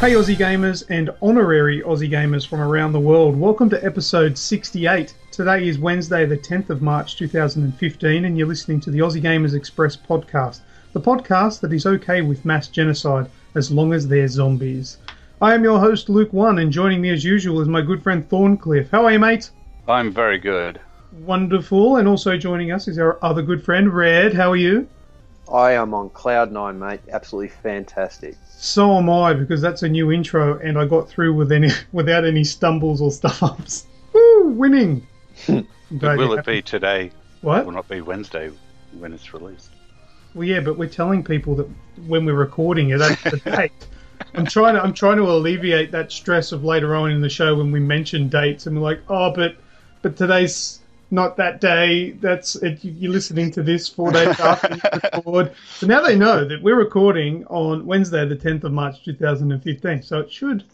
Hey Aussie gamers and honorary Aussie gamers from around the world, welcome to episode 68. Today is Wednesday the 10th of March 2015 and you're listening to the Aussie Gamers Express podcast, the podcast that is okay with mass genocide as long as they're zombies. I am your host Luke One, and joining me as usual is my good friend Thorncliffe. How are you, mate? I'm very good. Wonderful. And also joining us is our other good friend Red. How are you? I am on cloud nine, mate. Absolutely fantastic. So am I, because that's a new intro and I got through without any stumbles or stuff-ups. Woo! Winning! Will it be today? What? It will not be Wednesday when it's released. Well, yeah, but we're telling people that when we're recording it, that's the date. I'm trying to alleviate that stress of later on in the show when we mention dates and we're like, oh, but today's not that day. That's it. You're listening to this 4 days after you record. So now they know that we're recording on Wednesday, the 10th of March, 2015. So it should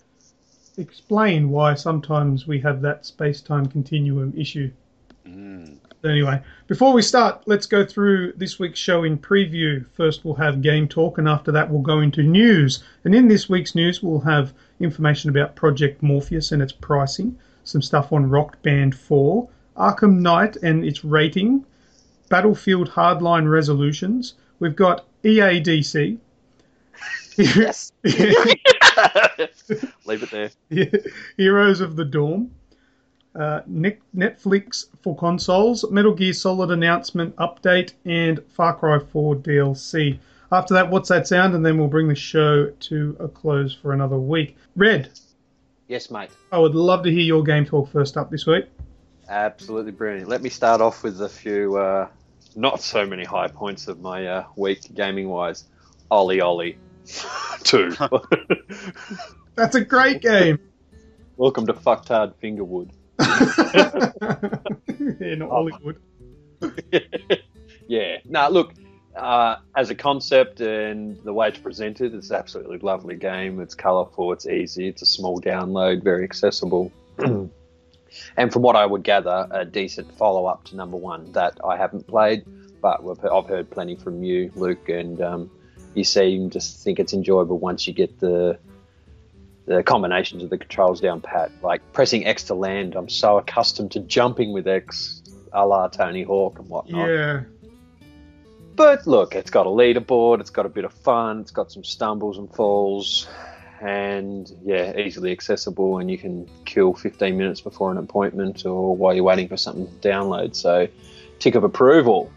explain why sometimes we have that space-time continuum issue. So anyway, before we start, let's go through this week's show in preview. First, we'll have Game Talk, and after that, we'll go into news. And in this week's news, we'll have information about Project Morpheus and its pricing, some stuff on Rockband 4, Arkham Knight and its rating, Battlefield Hardline resolutions. We've got EADC. Yes. Leave it there. Heroes of the Dawn. Netflix for consoles, Metal Gear Solid announcement update, and Far Cry 4 DLC. After that, what's that sound? And then we'll bring the show to a close for another week. Red. Yes, mate. I would love to hear your Game Talk first up this week. Absolutely brilliant. Let me start off with a few not so many high points of my week gaming-wise. Ollie 2. That's a great game. Welcome to Fucktard Fingerwood. Yeah, not OlliWood. Yeah. No, look, as a concept and the way it's presented, it's an absolutely lovely game. It's colourful, it's easy, it's a small download, very accessible. And from what I would gather, a decent follow-up to number one that I haven't played, but I've heard plenty from you, Luke, and you seem to think it's enjoyable once you get the combinations of the controls down pat. Like pressing X to land, I'm so accustomed to jumping with X, a la Tony Hawk and whatnot. Yeah. But look, it's got a leaderboard, it's got a bit of fun, it's got some stumbles and falls, and yeah, easily accessible, and you can kill 15 minutes before an appointment or while you're waiting for something to download. So, tick of approval.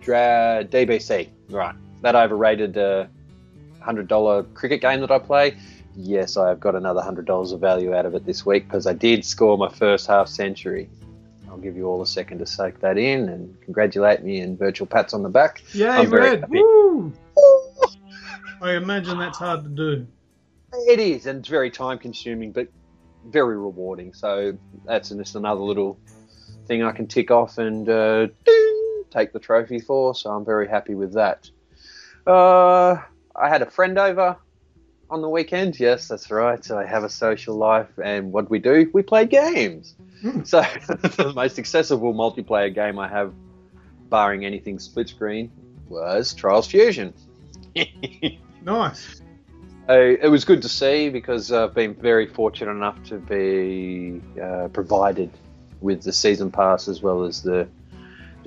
DBC, right? That overrated $100 cricket game that I play. Yes, I have got another $100 of value out of it this week because I did score my first half century. I'll give you all a second to soak that in and congratulate me and virtual pats on the back. Yay, Red! Woo! I imagine that's hard to do. It is, and it's very time consuming, but very rewarding. So that's just another little thing I can tick off and take the trophy for. So I'm very happy with that. I had a friend over on the weekend. Yes, that's right. So I have a social life, and what we do, we play games. So the most accessible multiplayer game I have, barring anything split screen, was Trials Fusion. Nice. It was good to see because I've been very fortunate enough to be provided with the season pass as well as the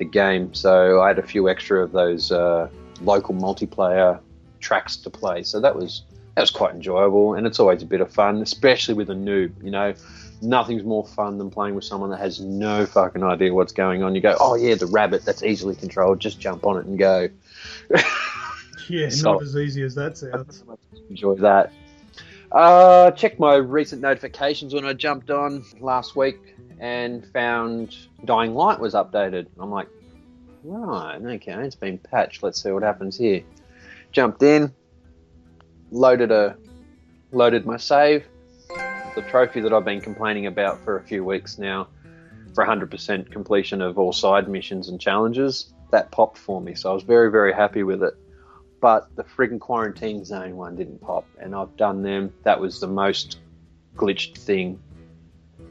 game. So I had a few extra of those local multiplayer tracks to play. So that was quite enjoyable, and it's always a bit of fun, especially with a noob. You know, nothing's more fun than playing with someone that has no fucking idea what's going on. You go, oh yeah, the rabbit, that's easily controlled. Just jump on it and go. Yeah, so, not as easy as that sounds. Enjoy that. Checked my recent notifications when I jumped on last week and found Dying Light was updated. I'm like, right, okay, it's been patched. Let's see what happens here. Jumped in, loaded my save. The trophy that I've been complaining about for a few weeks now, for 100% completion of all side missions and challenges, that popped for me. So I was very, very happy with it. But the friggin' quarantine zone one didn't pop, and I've done them. That was the most glitched thing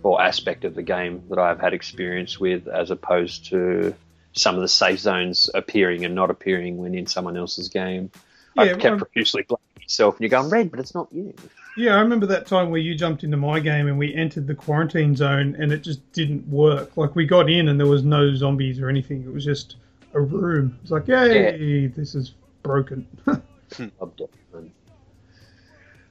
or aspect of the game that I've had experience with, as opposed to some of the safe zones appearing and not appearing when in someone else's game. I kept profusely blaming myself, and you're going, Red, but it's not you. Yeah, I remember that time where you jumped into my game and we entered the quarantine zone and it just didn't work. Like, we got in and there was no zombies or anything. It was just a room. It was like, yay, this is broken.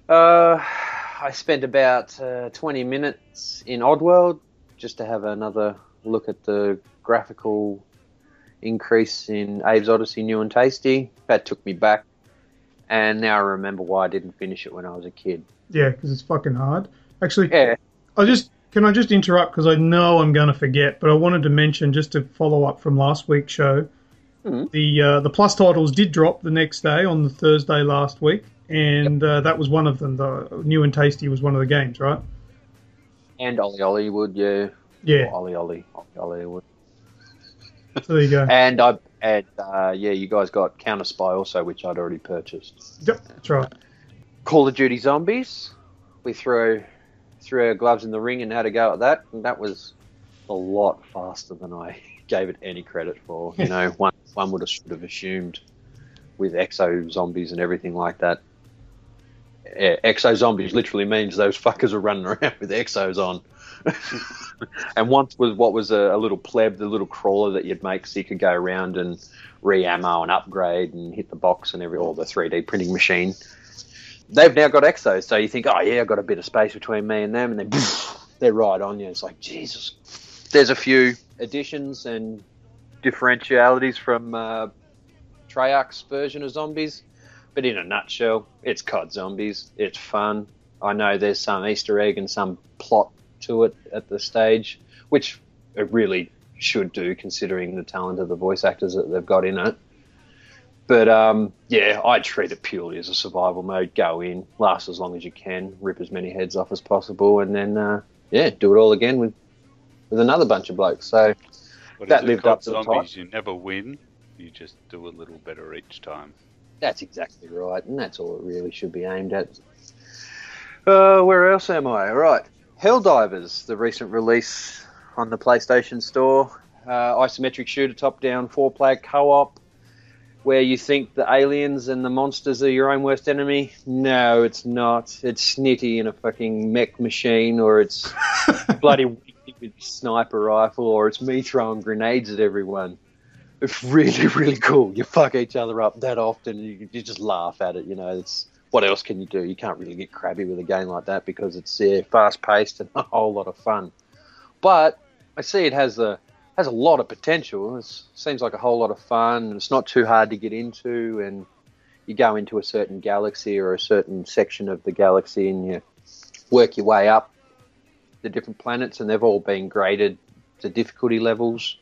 I spent about 20 minutes in Oddworld just to have another look at the graphical increase in Abes Oddysee New and Tasty. That took me back. And now I remember why I didn't finish it when I was a kid. Yeah, because it's fucking hard. Actually, can I just interrupt because I know I'm going to forget, but I wanted to mention, just to follow up from last week's show, the Plus titles did drop the next day on the Thursday last week, and that was one of them. The New and Tasty was one of the games, right? And OlliWood, yeah. Yeah. OlliWood. So there you go. And you guys got Counter Spy also, which I'd already purchased. Yep, that's right. Call of Duty Zombies. We threw our gloves in the ring and had a go at that, and that was a lot faster than I gave it any credit for. You know, one should have assumed with exo zombies and everything like that. Exo zombies literally means those fuckers are running around with exos on. And once was a little pleb, the little crawler that you'd make so you could go around and re-ammo and upgrade and hit the box and or the 3D printing machine. They've now got exos, so you think, oh yeah, I've got a bit of space between me and them, and then they're right on you. It's like, Jesus. There's a few additions and differentialities from Treyarch's version of zombies, but in a nutshell, it's COD Zombies. It's fun. I know there's some Easter egg and some plot to it at the stage, which it really should do considering the talent of the voice actors that they've got in it. But I treat it purely as a survival mode. Go in, last as long as you can, rip as many heads off as possible, and then do it all again with another bunch of blokes. So that lived up to the hype. You never win, you just do a little better each time. That's exactly right, and that's all it really should be aimed at. Where else am I? All right. HellDivers, the recent release on the PlayStation Store. Isometric shooter, top-down, 4-player co-op, where you think the aliens and the monsters are your own worst enemy. No, it's not. It's Snitty in a fucking mech machine, or it's bloody Wiki with a sniper rifle, or it's me throwing grenades at everyone. It's really, really cool. You fuck each other up that often, and you just laugh at it, you know. What else can you do? You can't really get crabby with a game like that because it's fast-paced and a whole lot of fun. But I see it has a lot of potential. It seems like a whole lot of fun, and it's not too hard to get into, and you go into a certain galaxy or a certain section of the galaxy and you work your way up the different planets, and they've all been graded to difficulty levels,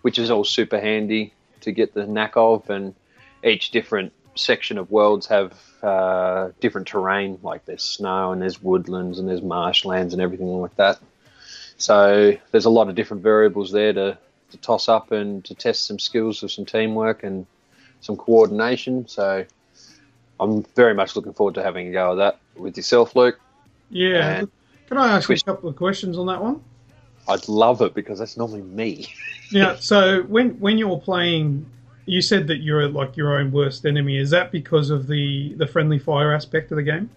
which is all super handy to get the knack of, and each different section of worlds have different terrain, like there's snow and there's woodlands and there's marshlands and everything like that. So there's a lot of different variables there to toss up and to test some skills of some teamwork and some coordination. So I'm very much looking forward to having a go at that with yourself, Luke. Yeah. Can I ask you a couple of questions on that one? I'd love it because that's normally me. Yeah, so when you're playing, you said that you're like your own worst enemy. Is that because of the friendly fire aspect of the game?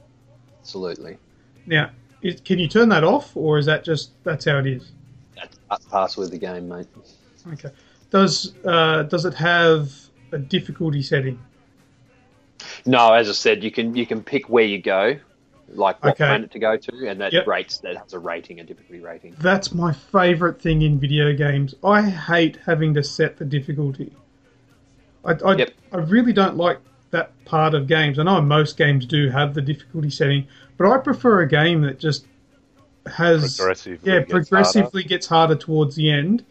Absolutely. Now, can you turn that off, or is that just that's how it is? That's part with the game, mate. Okay. Does it have a difficulty setting? No, as I said, you can pick where you go, like what planet to go to, and that has a rating, a difficulty rating. That's my favourite thing in video games. I hate having to set the difficulty. I really don't like that part of games. I know most games do have the difficulty setting, but I prefer a game that just has progressively gets harder towards the end,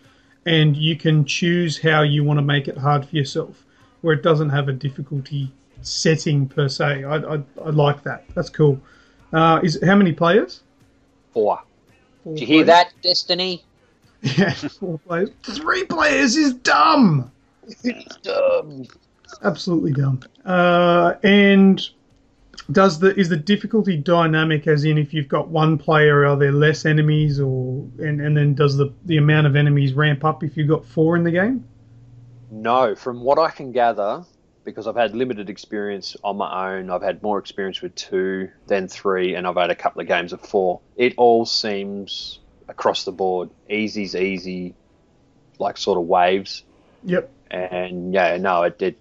and you can choose how you want to make it hard for yourself, where it doesn't have a difficulty setting per se. I like that. That's cool. How many players? 4. Did you hear that, Destiny? Yeah, 4 players. 3 players is dumb. It's dumb. Absolutely dumb. And is the difficulty dynamic, as in if you've got 1 player, are there less enemies, and then does the amount of enemies ramp up if you've got 4 in the game? No, from what I can gather, because I've had limited experience on my own. I've had more experience with 2 than 3, and I've had a couple of games of 4. It all seems across the board easy's easy, like sort of waves. Yep. And it'd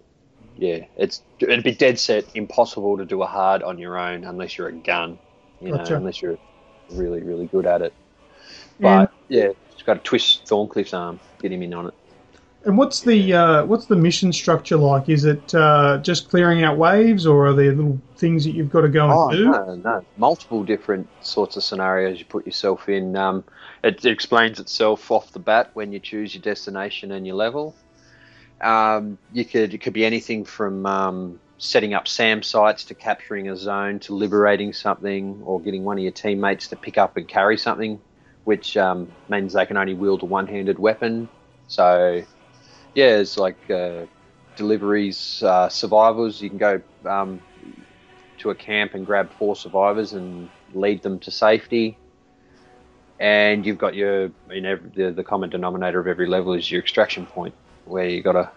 be dead set impossible to do a hard on your own unless you're a gun, Gotcha. unless you're really, really good at it. But just got to twist Thorncliffe's arm, get him in on it. And what's the mission structure like? Is it just clearing out waves, or are there little things that you've got to go and do? No. Multiple different sorts of scenarios you put yourself in. It explains itself off the bat when you choose your destination and your level. It could be anything from setting up SAM sites to capturing a zone to liberating something, or getting one of your teammates to pick up and carry something, which means they can only wield a one-handed weapon. So, it's like deliveries, survivors. You can go to a camp and grab 4 survivors and lead them to safety. And you've got the common denominator of every level is your extraction point, where you got to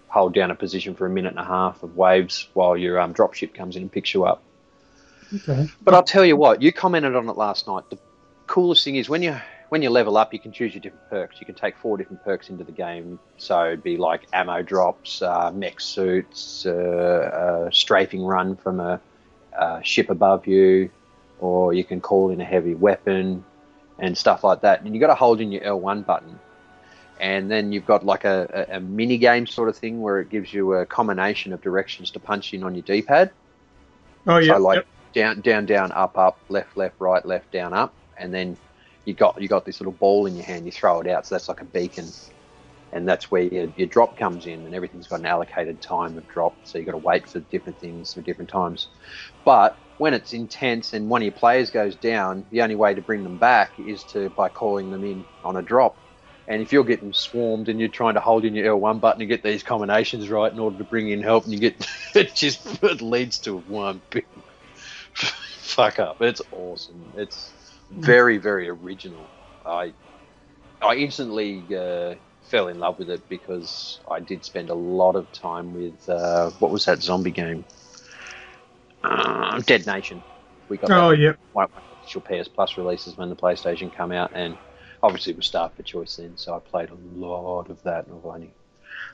hold down a position for 1.5 minutes of waves while your dropship comes in and picks you up. Okay. But I'll tell you what, you commented on it last night. The coolest thing is when you level up, you can choose your different perks. You can take 4 different perks into the game. So it'd be like ammo drops, mech suits, strafing run from a ship above you, or you can call in a heavy weapon and stuff like that. And you got to hold in your L1 button. And then you've got like a mini game sort of thing where it gives you a combination of directions to punch in on your D-pad. Oh yeah. So like down, up, left, right, left, down, up, and then you got this little ball in your hand. You throw it out, so that's like a beacon, and that's where your drop comes in, and everything's got an allocated time of drop. So you got to wait for different things for different times. But when it's intense and one of your players goes down, the only way to bring them back is by calling them in on a drop. And if you're getting swarmed and you're trying to hold in your L1 button and get these combinations right in order to bring in help, and you get it leads to one big fuck up. It's awesome. It's very, very original. I instantly fell in love with it because I did spend a lot of time with what was that zombie game? Dead Nation. We got one of the official PS Plus releases when the PlayStation come out, and obviously it was Star for Choice then, so I played a lot of that, and I've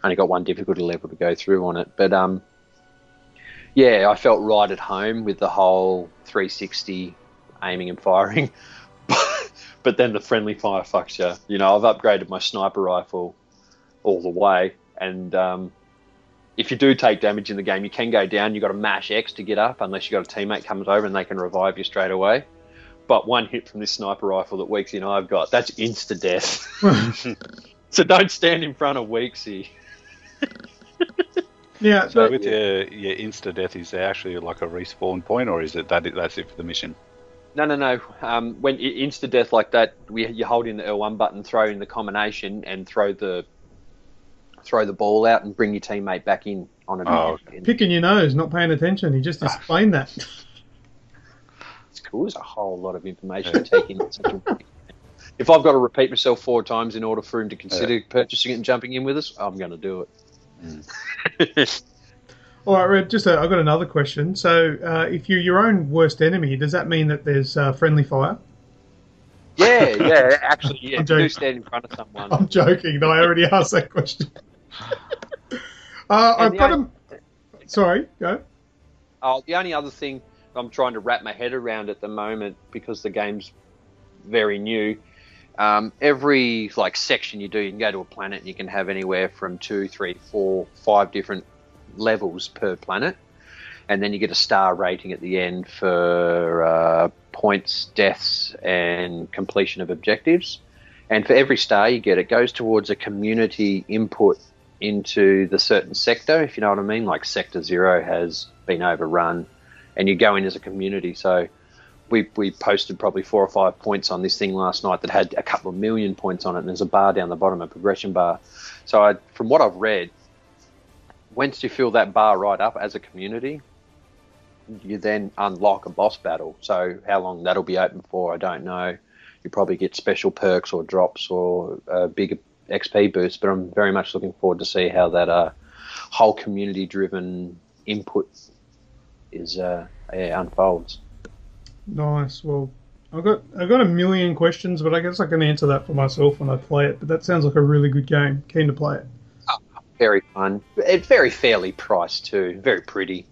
only got one difficulty level to go through on it. But I felt right at home with the whole 360 aiming and firing. But then the friendly fire fucks you. You know, I've upgraded my sniper rifle all the way, and if you do take damage in the game, you can go down. You've got to mash X to get up, unless you've got a teammate comes over and they can revive you straight away. But one hit from this sniper rifle that Weeksy and I've got, that's insta-death. So don't stand in front of Weeksy. Yeah. So with your insta-death, is there actually like a respawn point, or is it that's it for the mission? No. When insta-death like that, you hold in the L1 button, throw in the combination, and throw the ball out and bring your teammate back in on it. Picking your nose, not paying attention. He just explained that. It's cool. There's a whole lot of information to take in. If I've got to repeat myself 4 times in order for him to consider purchasing it and jumping in with us, I'm going to do it. All right, Red, I've got another question. So if you're your own worst enemy, does that mean that there's friendly fire? Yeah. Actually, you do stand in front of someone. I'm joking. No, I already asked that question. I've got him. Sorry, go. The only other thing I'm trying to wrap my head around at the moment, because the game's very new, every section you do, you can go to a planet and you can have anywhere from 2, 3, 4, 5 different levels per planet, and then you get a star rating at the end for points, deaths, and completion of objectives. And for every star you get, it goes towards a community input into the certain sector, if you know what I mean. Like Sector 0 has been overrun, and you go in as a community. So we posted probably 4 or 5 points on this thing last night that had a couple of million points on it, and there's a bar down the bottom, a progression bar. So from what I've read, once you fill that bar right up as a community, you then unlock a boss battle. So how long that'll be open for, I don't know. You probably get special perks or drops or a bigger XP boost, but I'm very much looking forward to see how that whole community-driven input unfolds. Nice. Well, I've got a million questions, but I guess I can answer that for myself when I play it. But that sounds like a really good game. Keen to play it. Very fun. It's very fairly priced too. Very pretty.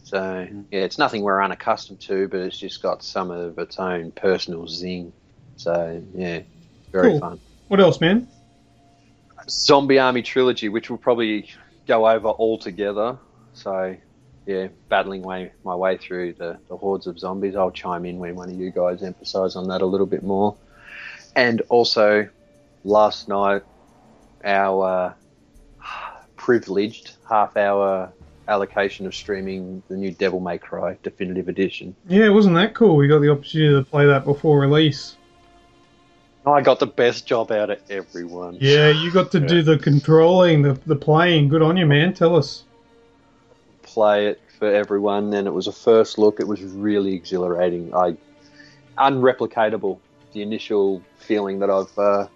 So yeah, it's nothing we're unaccustomed to, but it's just got some of its own personal zing. So yeah, very Cool. fun. What else, man? Zombie Army Trilogy, which we'll probably go over all together. So yeah, battling my way through the hordes of zombies. I'll chime in when one of you guys emphasise on that a little bit more. And also, last night, our privileged half-hour allocation of streaming the new Devil May Cry Definitive Edition. Yeah, wasn't that cool? We got the opportunity to play that before release. I got the best job out of everyone. Yeah, you got to do the controlling, the playing. Good on you, man. Tell us. Play it for everyone, and it was a first look. It was really exhilarating. Unreplicatable. The initial feeling that I've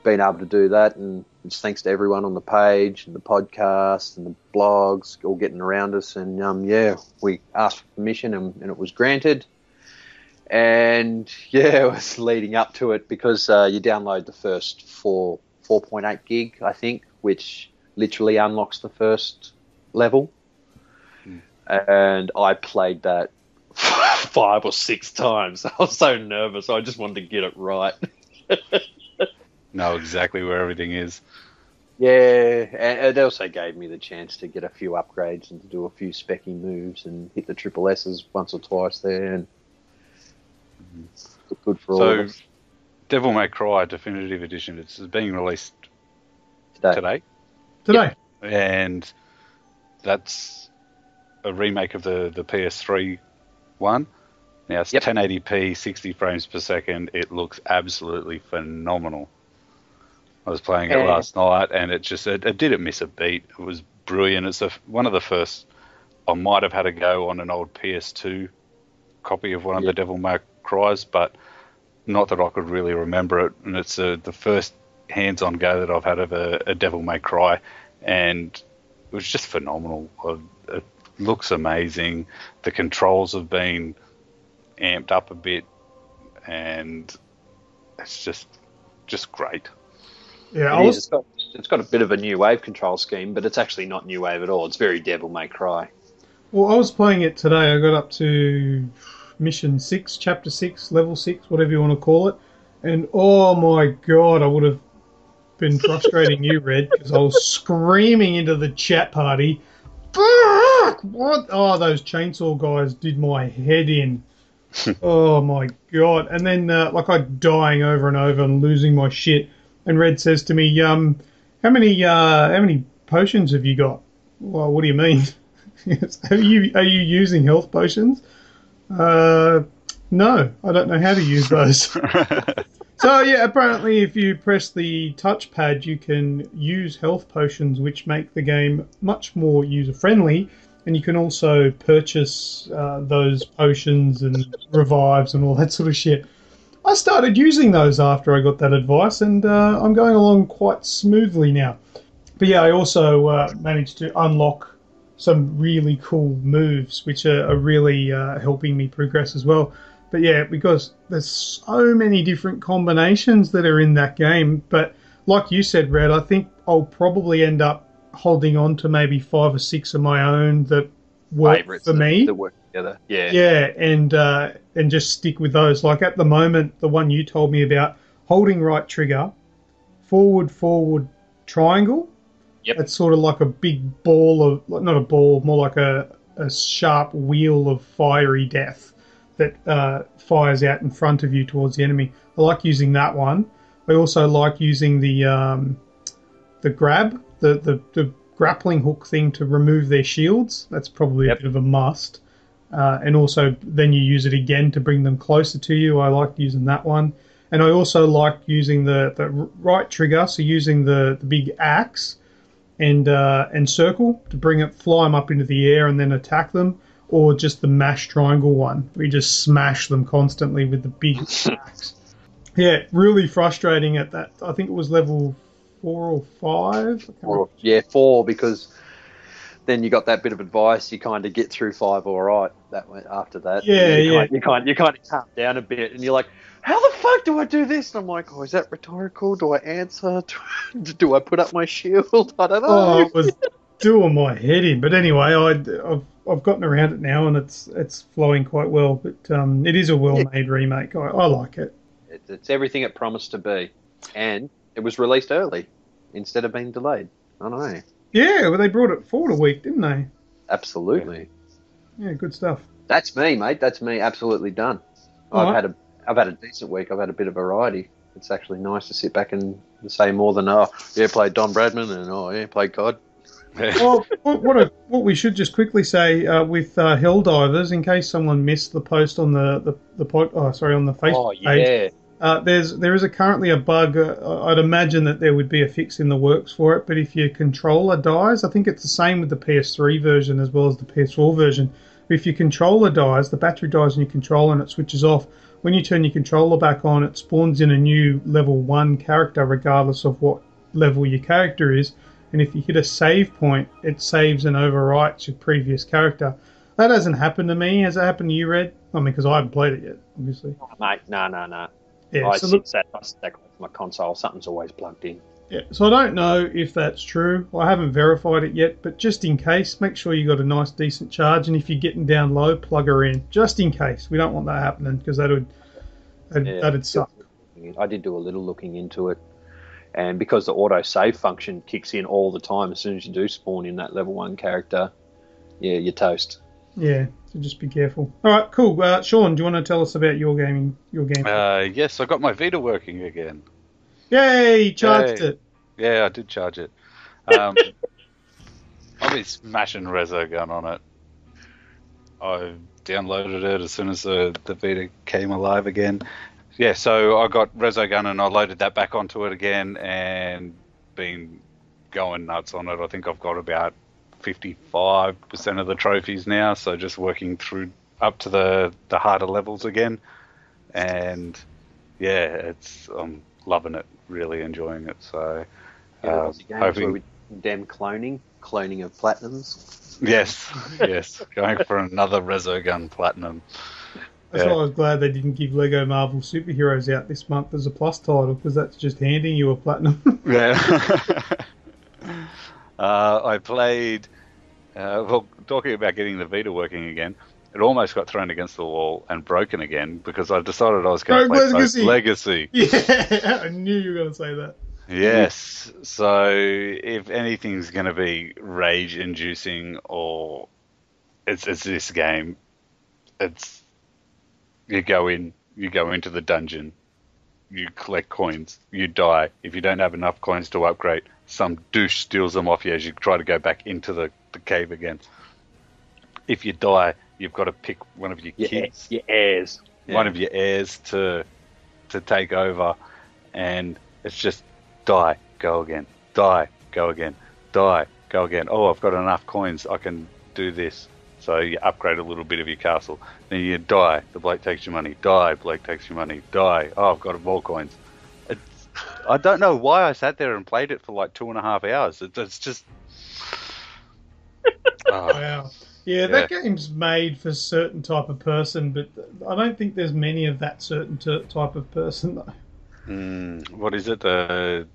been able to do that, and it's thanks to everyone on the page and the podcast and the blogs all getting around us. And we asked for permission, and it was granted. And yeah, it was leading up to it because you download the first 4.8 gig, I think, which literally unlocks the first level. And I played that 5 or 6 times. I was so nervous. I just wanted to get it right. Know exactly where everything is. Yeah, and it also gave me the chance to get a few upgrades and to do a few specky moves and hit the triple S's once or twice there. And it's good for all of us. Devil May Cry Definitive Edition, it's being released today. Today. Yep. And that's a remake of the PS3 one. Now it's 1080p, 60 frames per second. It looks absolutely phenomenal. I was playing it last night, and it didn't miss a beat. It was brilliant. It's one of the first. I might have had a go on an old PS2 copy of one of the Devil May Cries, but not that I could really remember it. And it's the first hands-on go that I've had of a Devil May Cry, and it was just phenomenal. It looks amazing. The controls have been amped up a bit, and it's just great. Yeah, it's got a bit of a new wave control scheme, but it's actually not new wave at all. It's very Devil May Cry. Well, I was playing it today. I got up to mission 6, chapter 6, level 6, whatever you want to call it. And oh my god, I would have been frustrating you, Red, because I was screaming into the chat party. Fuck! What? Oh, those chainsaw guys did my head in. Oh my god. And then, I'm dying over and over and losing my shit. And Red says to me, how many potions have you got? Well, what do you mean? Are you using health potions? No, I don't know how to use those. So yeah, apparently if you press the touchpad, you can use health potions, which make the game much more user-friendly, and you can also purchase those potions and revives and all that sort of shit. I started using those after I got that advice, and I'm going along quite smoothly now. But yeah, I also managed to unlock some really cool moves, which are really helping me progress as well. But yeah, because there's so many different combinations that are in that game. But like you said, Red, I think I'll probably end up holding on to maybe 5 or 6 of my own that work for me. That work together. Yeah. Yeah, and just stick with those. Like at the moment, the one you told me about, holding right trigger, forward triangle. Yep. It's sort of like a big ball of, not a ball, more like a sharp wheel of fiery death that fires out in front of you towards the enemy. I like using that one. I also like using the grab, the grappling hook thing to remove their shields. That's probably a bit of a must. And also then you use it again to bring them closer to you. I like using that one. And I also like using the right trigger, so using the big axe and circle to fly them up into the air and then attack them, or just the mash triangle one, where you just smash them constantly with the big axe. Yeah, really frustrating at that. I think it was level 4 or 5. Four, because then you got that bit of advice. You kind of get through 5 all right. That went after that. You kind of calm down a bit, and you're like, how the fuck do I do this? And I'm like, oh, is that rhetorical? Do I answer? Do I put up my shield? I don't know. Oh, it was doing my head in. But anyway, I've gotten around it now, and it's flowing quite well. But it is a well-made remake. I like it. It's everything it promised to be, and it was released early instead of being delayed. I don't know. Yeah, well, they brought it forward a week, didn't they? Absolutely. Yeah, good stuff. That's me, mate. That's me. Absolutely done. I've had a decent week. I've had a bit of variety. It's actually nice to sit back and say more than played Don Bradman and played COD. Well, what we should just quickly say with HellDivers, in case someone missed the post on the Facebook page. There is currently a bug. I'd imagine that there would be a fix in the works for it, but if your controller dies, I think it's the same with the PS3 version as well as the PS4 version. If your controller dies, the battery dies in your controller and it switches off. When you turn your controller back on, it spawns in a new level 1 character regardless of what level your character is. And if you hit a save point, it saves and overwrites your previous character. That hasn't happened to me. Has it happened to you, Red? I mean, because I haven't played it yet, obviously. Oh, mate, no. Yeah, I set my console. Something's always plugged in. Yeah, so I don't know if that's true. I haven't verified it yet, but just in case, make sure you got a nice, decent charge. And if you're getting down low, plug her in, just in case. We don't want that happening because that'd suck. I did do a little looking into it. And because the auto save function kicks in all the time as soon as you do spawn in that level 1 character, you're toast. Yeah, so just be careful. All right, cool. Sean, do you want to tell us about your game? Yes, I got my Vita working again. Yay, charged it. Yeah, I did charge it. I've been smashing Resogun on it. I downloaded it as soon as the Vita came alive again. Yeah, so I got Resogun and I loaded that back onto it again and been going nuts on it. I think I've got about 55% of the trophies now, so just working through up to the harder levels again. And yeah, I'm loving it, really enjoying it. So hoping damn cloning of platinums. Yes, going for another Resogun platinum. That's why I was glad they didn't give Lego Marvel Superheroes out this month as a plus title, because that's just handing you a platinum. Yeah. I played... talking about getting the Vita working again, it almost got thrown against the wall and broken again because I decided I was going to play Legacy. Yeah, I knew you were going to say that. Yes, so if anything's going to be rage-inducing or it's this game, it's... You go into the dungeon, you collect coins, you die. If you don't have enough coins to upgrade, some douche steals them off you as you try to go back into the cave again. If you die, you've got to pick one of your kids. Your heirs. One of your heirs to take over. And it's just die, go again. Die, go again. Die, go again. Oh, I've got enough coins, I can do this. So you upgrade a little bit of your castle. Then you die. The bloke takes your money. Die. Bloke takes your money. Die. Oh, I've got more coins. I don't know why I sat there and played it for like 2.5 hours. It's just... Wow. Yeah, that game's made for a certain type of person, but I don't think there's many of that certain type of person, though. What is it? The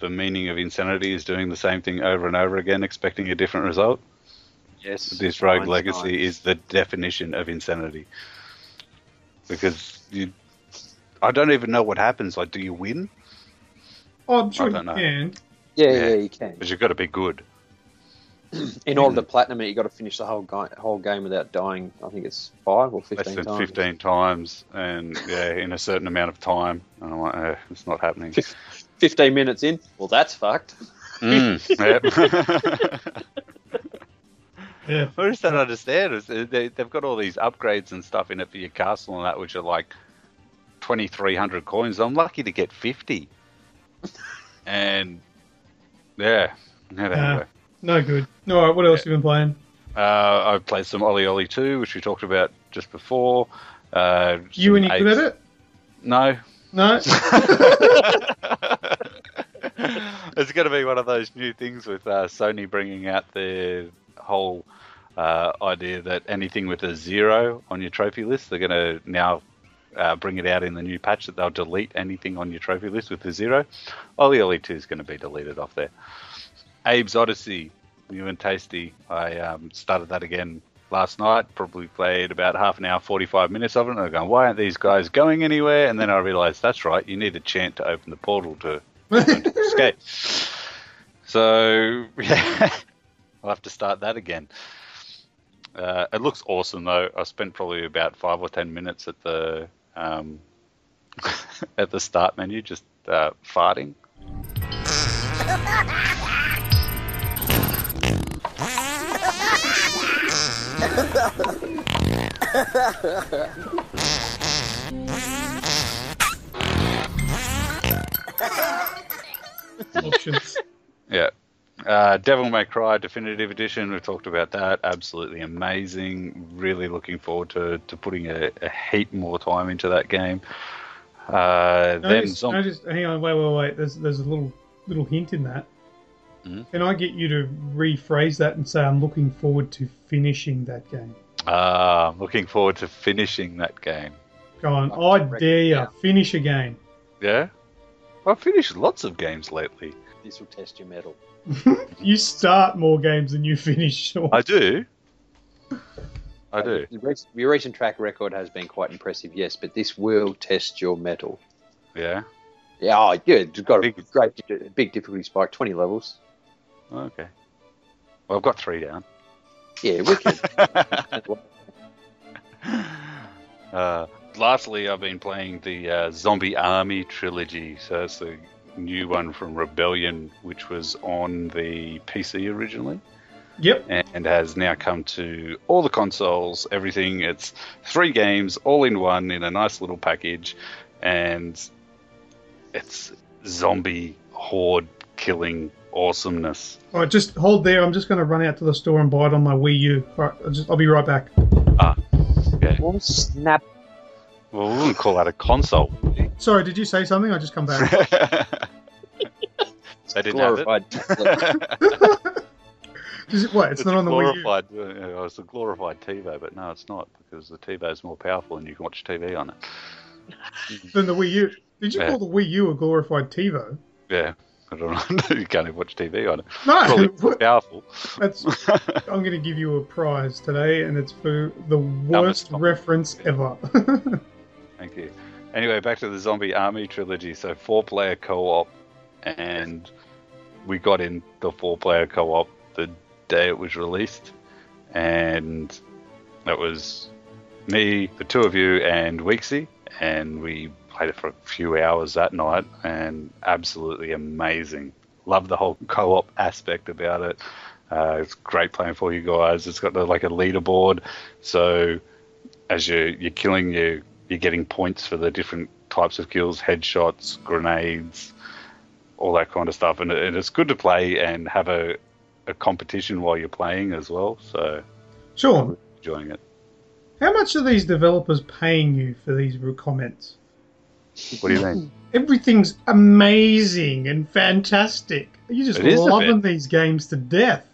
meaning of insanity is doing the same thing over and over again, expecting a different result? Yes. This Rogue Legacy is the definition of insanity. Because I don't even know what happens. Like, do you win? Oh, I'm sure you can. Yeah, you can. But you've got to be good. In order to platinum it, you've got to finish the whole game without dying. I think it's 5 or 15 times. Less than 15 times, and in a certain amount of time. And I'm like, it's not happening. 15 minutes in? Well, that's fucked. Yep. Yeah. I just don't understand. They've got all these upgrades and stuff in it for your castle and that, which are like 2,300 coins. I'm lucky to get 50. And anyway. No good. All right, what else have you been playing? I played some OlliWood 2, which we talked about just before. You any good at it? No. No? It's going to be one of those new things with Sony bringing out their whole idea that anything with a 0 on your trophy list, they're going to now bring it out in the new patch that they'll delete anything on your trophy list with a 0. Ollie 2 is going to be deleted off there. Abes Oddysee, new and tasty. I started that again last night, probably played about half an hour, 45 minutes of it, and I'm going, why aren't these guys going anywhere? And then I realised, that's right, you need a chant to open the portal to escape. So, yeah, I'll have to start that again. It looks awesome, though. I spent probably about 5 or 10 minutes at the at the start menu, just farting. Options. Yeah. Devil May Cry Definitive Edition, we've talked about that. Absolutely amazing. Really looking forward to putting a heap more time into that game. Hang on, wait. There's a little hint in that. Mm-hmm. Can I get you to rephrase that and say I'm looking forward to finishing that game? I'm looking forward to finishing that game. Go on, I dare you, finish a game. Yeah? I've finished lots of games lately. This will test your mettle. You start more games than you finish. Sean. I do. Your recent track record has been quite impressive, yes, but this will test your mettle. Yeah? Yeah, oh, good. You've got a big difficulty spike, 20 levels. Okay. Well, I've got 3 down. Yeah, wicked. Lastly, I've been playing the Zombie Army Trilogy. So that's the new one from Rebellion, which was on the PC originally. Yep. And has now come to all the consoles, everything. It's 3 games all in one in a nice little package. And it's zombie horde killing awesomeness. All right, just hold there. I'm just going to run out to the store and buy it on my Wii U. All right, I'll be right back. Okay. Oh, snap. Well, we wouldn't call that a console. Sorry, did you say something? I just come back. They didn't glorified. Have it? What? It's not on the Wii U. It's a glorified TiVo, but no, it's not, because the TiVo is more powerful and you can watch TV on it. Than the Wii U. Did you call the Wii U a glorified TiVo? Yeah. I don't know. You can't even watch TV on it. No. Probably powerful. I'm going to give you a prize today, and it's for the worst reference ever. Thank you. Anyway, back to the Zombie Army Trilogy. So 4-player co-op, and we got in the 4-player co-op the day it was released, and that was me, the 2 of you, and Weeksy, and we played it for a few hours that night, and absolutely amazing. Love the whole co-op aspect about it. It's great playing for you guys. It's got like a leaderboard, so as you're killing, you're getting points for the different types of kills, headshots, grenades, all that kind of stuff. And it's good to play and have a competition while you're playing as well. So, Sean, I'm enjoying it. How much are these developers paying you for these comments? What do you mean? Everything's amazing and fantastic. You're just loving these games to death.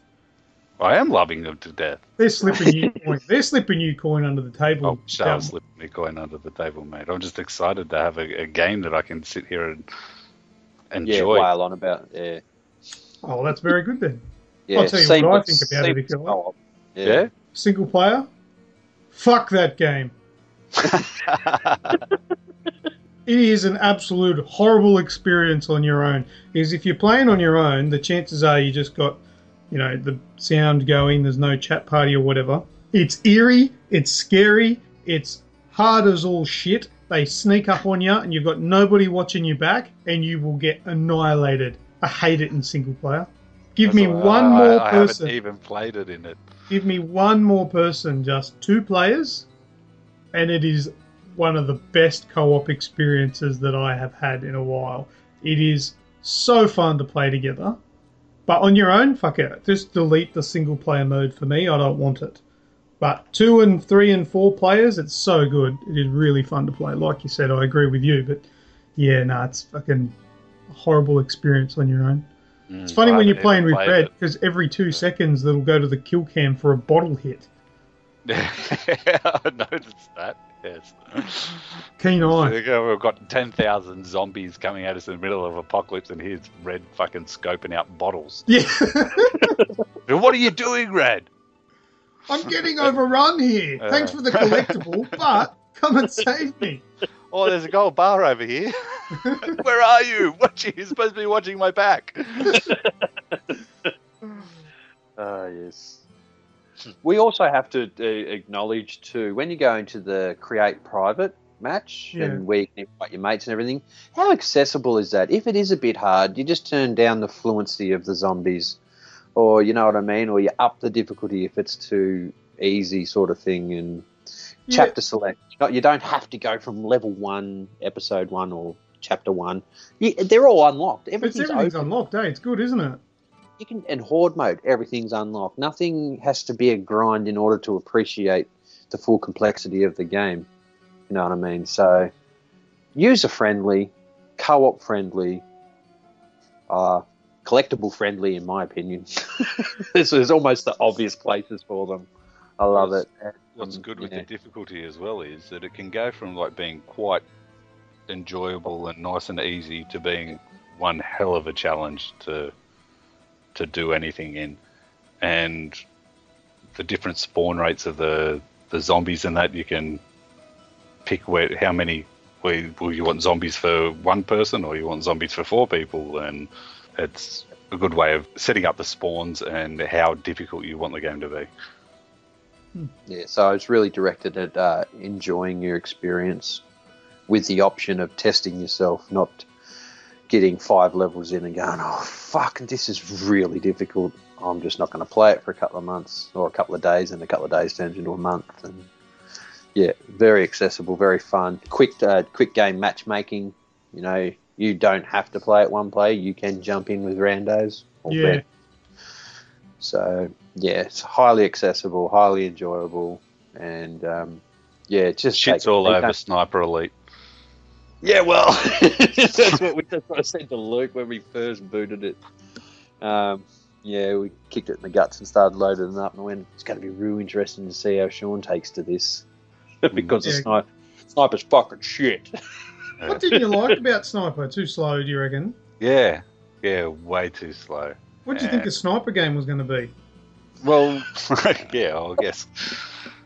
I am loving them to death. They're slipping you coin. They're slipping you coin under the table. Oh, Charles slipping me coin under the table, mate. I'm just excited to have a game that I can sit here and enjoy. Yeah, wail on about. Yeah. Oh, that's very good then. Yeah, I'll tell you what I think about it if you like. Yeah. Single player? Fuck that game. It is an absolute horrible experience on your own. Because if you're playing on your own, the chances are you just got, the sound going, there's no chat party or whatever. It's eerie, it's scary, it's hard as all shit. They sneak up on you and you've got nobody watching you back and you will get annihilated. I hate it in single player. Give me one more person. I haven't even played it in it. Give me one more person, just 2 players, and it is one of the best co-op experiences that I have had in a while. It is so fun to play together. But on your own, fuck it. Just delete the single player mode for me. I don't want it. But 2 and 3 and 4 players, it's so good. It is really fun to play. Like you said, I agree with you. But yeah, it's fucking... horrible experience on your own. It's funny when you're playing with Red, because every 2 seconds that'll go to the kill cam for a bottle hit. Yeah, I noticed that. Yes. Keen eye. We've got 10,000 zombies coming at us in the middle of apocalypse, and here's Red fucking scoping out bottles. Yeah. What are you doing, Red? I'm getting overrun here. Thanks for the collectible, but come and save me. Oh, there's a gold bar over here. Where are you? You're supposed to be watching my back. Yes. We also have to acknowledge too, when you go into the create private match and where you can invite your mates and everything, how accessible is that? If it is a bit hard, you just turn down the fluency of the zombies, or you know what I mean, or you up the difficulty if it's too easy, sort of thing, and chapter select. You don't have to go from level 1, episode 1, or chapter 1. They're all unlocked. Everything's unlocked. It's good, isn't it? You can, in horde mode, everything's unlocked. Nothing has to be a grind in order to appreciate the full complexity of the game. You know what I mean? So, user-friendly, co-op friendly, collectible friendly, in my opinion. There's almost the obvious places for them. I love it. What's good with the difficulty as well is that it can go from like being quite enjoyable and nice and easy to being one hell of a challenge to do anything in, and the different spawn rates of the zombies and that, you can pick how many will you want zombies for one person or you want zombies for 4 people, and it's a good way of setting up the spawns and how difficult you want the game to be. Yeah, so it's really directed at enjoying your experience with the option of testing yourself, not getting 5 levels in and going, oh, fuck, this is really difficult. I'm just not going to play it for a couple of months or a couple of days, and a couple of days turns into a month. And yeah, very accessible, very fun. Quick game matchmaking. You know, you don't have to play it one player. You can jump in with randos. So, yeah, it's highly accessible, highly enjoyable, and just shit's all over Sniper Elite. Yeah, well, that's what I said to Luke when we first booted it. We kicked it in the guts and started loading it up, and went, it's going to be real interesting to see how Sean takes to this, because the Sniper's fucking shit. What didn't you like about Sniper? Too slow, do you reckon? Yeah, way too slow. What did you think a Sniper game was going to be? Well, yeah, I guess.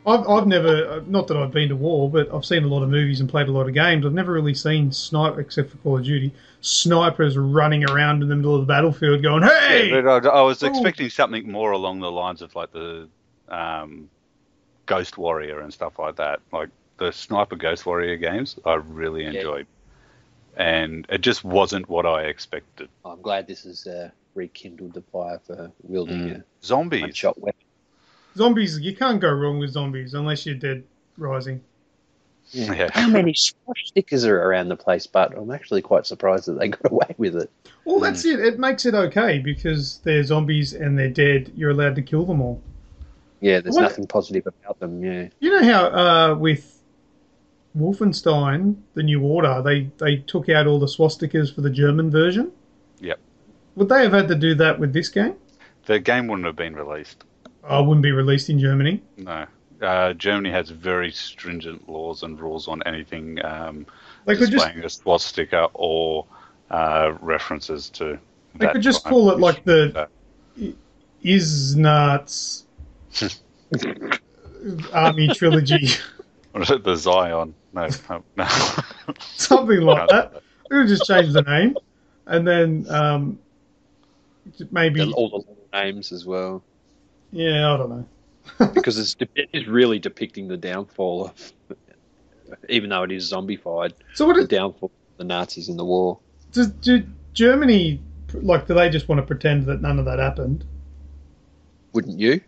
I've never, not that I've been to war, but I've seen a lot of movies and played a lot of games. I've never really seen Sniper, except for Call of Duty, snipers running around in the middle of the battlefield going, hey! Yeah, but I was expecting something more along the lines of like the Ghost Warrior and stuff like that. Like the Sniper Ghost Warrior games, I really enjoyed. And it just wasn't what I expected. I'm glad this has rekindled the fire for wielding a zombies. Shot weapon. Zombies, you can't go wrong with zombies unless you're Dead Rising. Yeah. How many squash stickers are around the place, but I'm actually quite surprised that they got away with it. Well, that's it. It makes it okay because they're zombies and they're dead. You're allowed to kill them all. Yeah, there's nothing positive about them, yeah. You know how with Wolfenstein, The New Order, they took out all the swastikas for the German version? Yep. Would they have had to do that with this game? The game wouldn't have been released. Wouldn't be released in Germany? No. Germany has very stringent laws and rules on anything displaying a swastika or references to They could just call it like the Isnarts Army Trilogy. The Zion. No. Something like that. We would just change the name. And then maybe... all the little names as well. Yeah, I don't know. Because it's really depicting the downfall of, even though it is zombified, the downfall of the Nazis in the war. Do Germany, do they just want to pretend that none of that happened? Wouldn't you?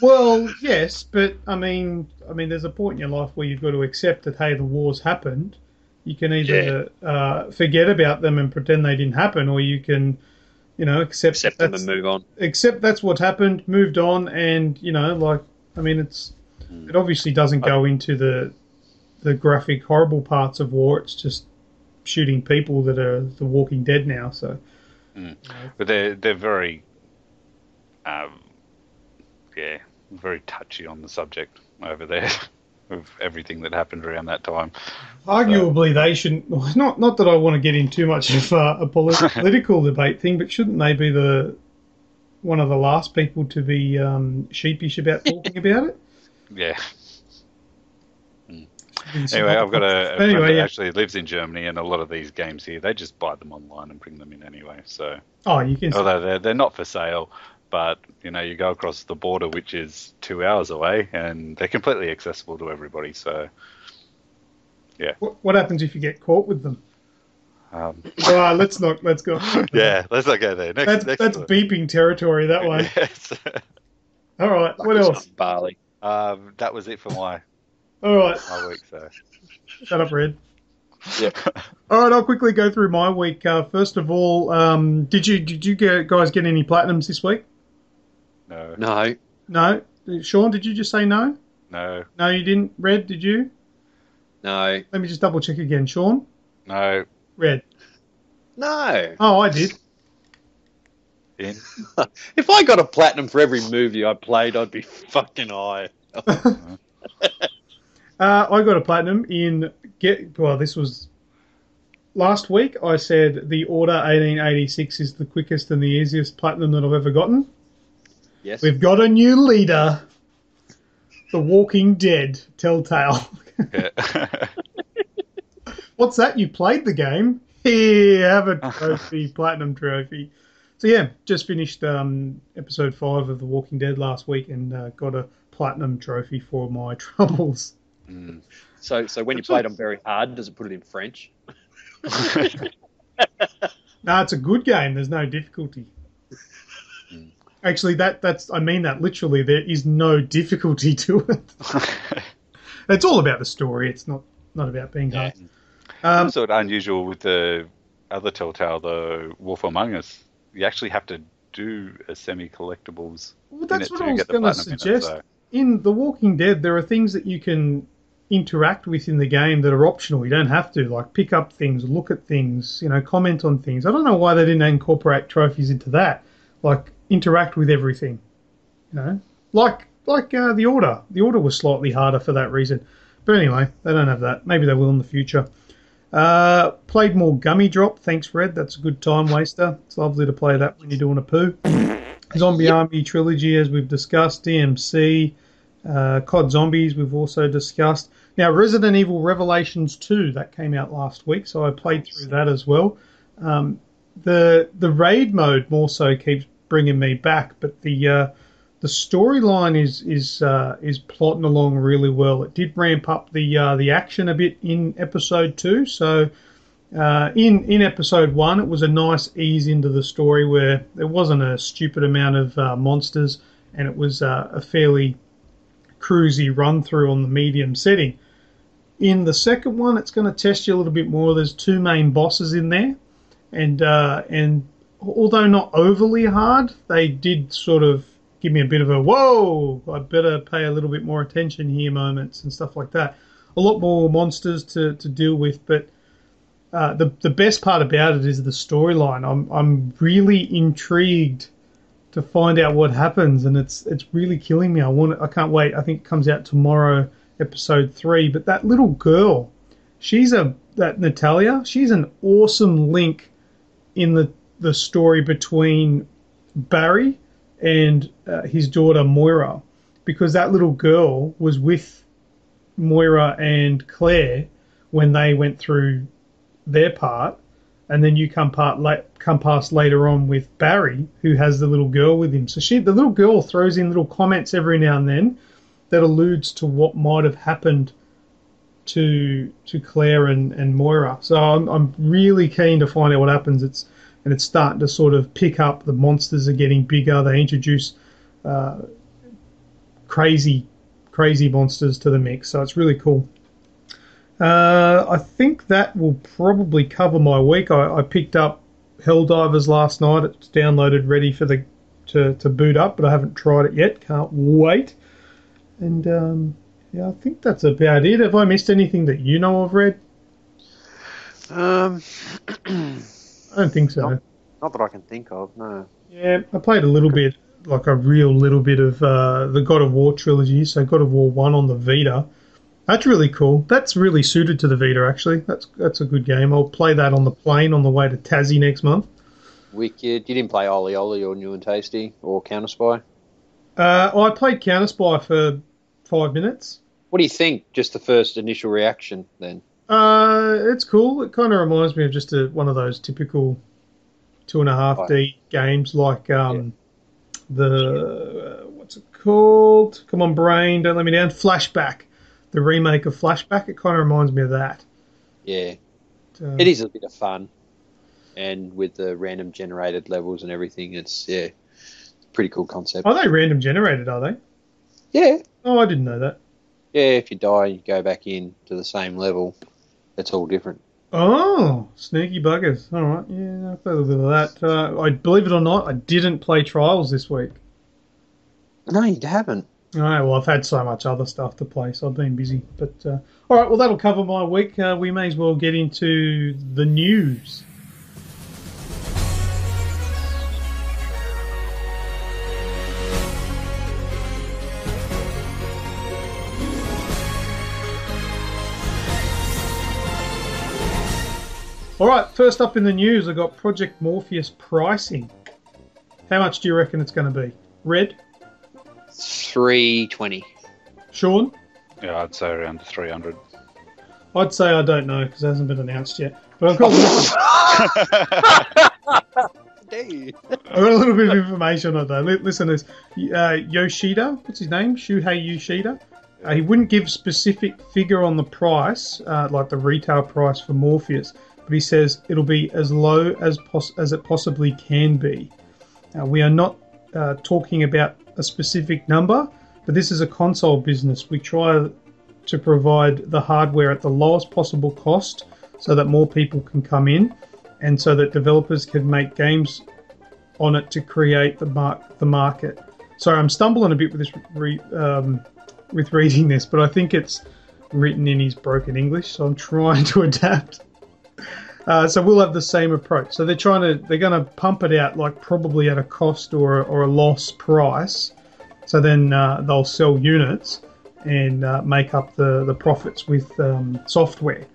Well, yes, but I mean, there's a point in your life where you've got to accept that, hey, the war's happened. You can either forget about them and pretend they didn't happen, or you can... accept them and move on. Accept that's what happened, moved on, and it obviously doesn't go into the graphic, horrible parts of war. It's just shooting people that are The Walking Dead now. So, but they're very, very touchy on the subject over there of everything that happened around that time. Arguably, they shouldn't. Not that I want to get in too much of a political debate thing, but shouldn't they be one of the last people to be sheepish about talking about it? Yeah. Anyway, I've got a friend that actually lives in Germany, and a lot of these games here, they just buy them online and bring them in anyway. So, you can. Although they're not for sale, but you go across the border, which is 2 hours away, and they're completely accessible to everybody. So, yeah. What happens if you get caught with them? Let's go. Yeah, let's not go there. That's beeping territory that way. Yes. All right. What else? Barley. That was it for my. All right. My week, so. Shut up, Red. Yep. All right, I'll quickly go through my week. First of all, did you guys get any platinums this week? No. No. Sean, did you just say no? No. No, you didn't. Red, did you? No. Let me just double check again. Sean? No. Red? No. Oh, I did. In. If I got a platinum for every movie I played, I'd be fucking high. I got a platinum in this was last week. I said the Order 1886 is the quickest and the easiest platinum that I've ever gotten. Yes. We've got a new leader, The Walking Dead Telltale. Yeah. What's that? You played the game? Here, have a trophy, platinum trophy. So yeah, just finished episode 5 of The Walking Dead last week and got a platinum trophy for my troubles. Mm. So when you play it on very hard, does it put it in French? No, it's a good game. There's no difficulty. Actually, that's I mean that literally. There is no difficulty to it. It's all about the story. It's not about being hard. Sort of unusual with the other Telltale, the Wolf Among Us. You actually have to do a semi-collectibles. Well, that's what I was going to suggest. In The Walking Dead, there are things that you can interact with in the game that are optional. You don't have to, like pick up things, look at things, comment on things. I don't know why they didn't incorporate trophies into that. Like interact with everything, like the Order. The Order was slightly harder for that reason. But anyway, they don't have that. Maybe they will in the future. Played more Gummy Drop. Thanks, Red. That's a good time waster. It's lovely to play that when you're doing a poo. Zombie Army Trilogy, as we've discussed. DMC. COD Zombies, we've also discussed. Now, Resident Evil Revelations 2, that came out last week, so I played through that as well. The raid mode more so keeps bringing me back, but the storyline is plotting along really well. It did ramp up the action a bit in episode 2. So in episode 1, it was a nice ease into the story where there wasn't a stupid amount of monsters, and it was a fairly cruisy run through on the medium setting. In the second one, it's going to test you a little bit more. There's 2 main bosses in there, and although not overly hard, they did sort of give me a bit of a whoa, I better pay a little bit more attention here moments and stuff like that. A lot more monsters to deal with, but the best part about it is the storyline. I'm really intrigued to find out what happens, and it's really killing me. I can't wait. I think it comes out tomorrow, episode 3. But that little girl, that Natalia, she's an awesome link in the story between Barry and his daughter Moira, because that little girl was with Moira and Claire when they went through their part, and then you come past later on with Barry, who has the little girl with him. So the little girl throws in little comments every now and then that alludes to what might have happened to Claire and Moira. So I'm really keen to find out what happens. It's starting to sort of pick up. The monsters are getting bigger. They introduce crazy monsters to the mix. So it's really cool. I think that will probably cover my week. I picked up HellDivers last night. It's downloaded, ready for to boot up, but I haven't tried it yet. Can't wait. And I think that's about it. Have I missed anything that you know of, Red? Um, I don't think so. not that I can think of. No. Yeah, I played a little bit, like a real little bit of the God of War trilogy. So God of War 1 on the Vita. That's really cool. That's really suited to the Vita, actually. That's a good game. I'll play that on the plane on the way to Tassie next month. Wicked. You didn't play Ollie or New and Tasty or Counter Spy? I played Counter Spy for 5 minutes. What do you think? Just the first initial reaction then? It's cool. It kind of reminds me of just one of those typical 2.5D games, like what's it called? Come on, brain, don't let me down. Flashback, the remake of Flashback. It kind of reminds me of that. Yeah, it is a bit of fun, and with the random generated levels and everything, it's a pretty cool concept. Are they random generated? Are they? Yeah. Oh, I didn't know that. Yeah, if you die, you go back in to the same level. It's all different. Oh, sneaky buggers. All right, yeah, I played a little bit of that. I believe it or not, I didn't play Trials this week. No, you haven't. All right, well, I've had so much other stuff to play, so I've been busy. But all right, well, that'll cover my week. We may as well get into the news. All right, first up in the news, I've got Project Morpheus pricing. How much do you reckon it's going to be? Red? $320. Sean? Yeah, I'd say around 300. I'd say I don't know because it hasn't been announced yet. But I've got a little bit of information on that. Listen to this. Yoshida, what's his name? Shuhei Yoshida. He wouldn't give specific figure on the price, like the retail price for Morpheus. But he says it'll be as low as it possibly can be. We are not talking about a specific number, but this is a console business. We try to provide the hardware at the lowest possible cost so that more people can come in and so that developers can make games on it to create the market. Sorry, I'm stumbling a bit with this with reading this, but I think it's written in his broken English, so I'm trying to adapt. So we'll have the same approach. So they're going to pump it out like probably at a cost or a loss price. So then they'll sell units and make up the profits with software.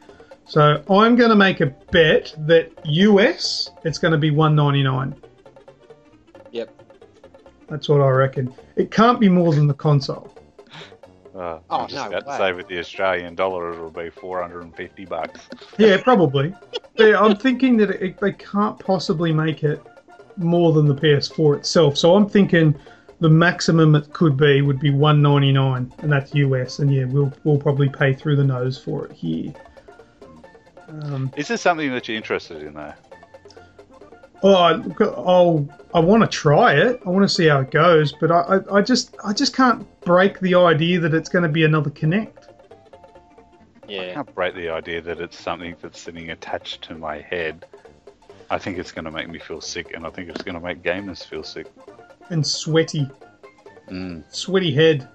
So I'm going to make a bet that US it's going to be $199. Yep. That's what I reckon. It can't be more than the console. I'm just about to say with the Australian dollar it'll be $450. Yeah, probably. But I'm thinking that they can't possibly make it more than the PS4 itself. So I'm thinking the maximum it could be would be $199, and that's US. And yeah, we'll probably pay through the nose for it here. Is this something that you're interested in, though? Oh, I want to try it. I want to see how it goes, but I just can't break the idea that it's going to be another Kinect. Yeah. I can't break the idea that it's something that's sitting attached to my head. I think it's going to make me feel sick, and I think it's going to make gamers feel sick. And sweaty. Sweaty head.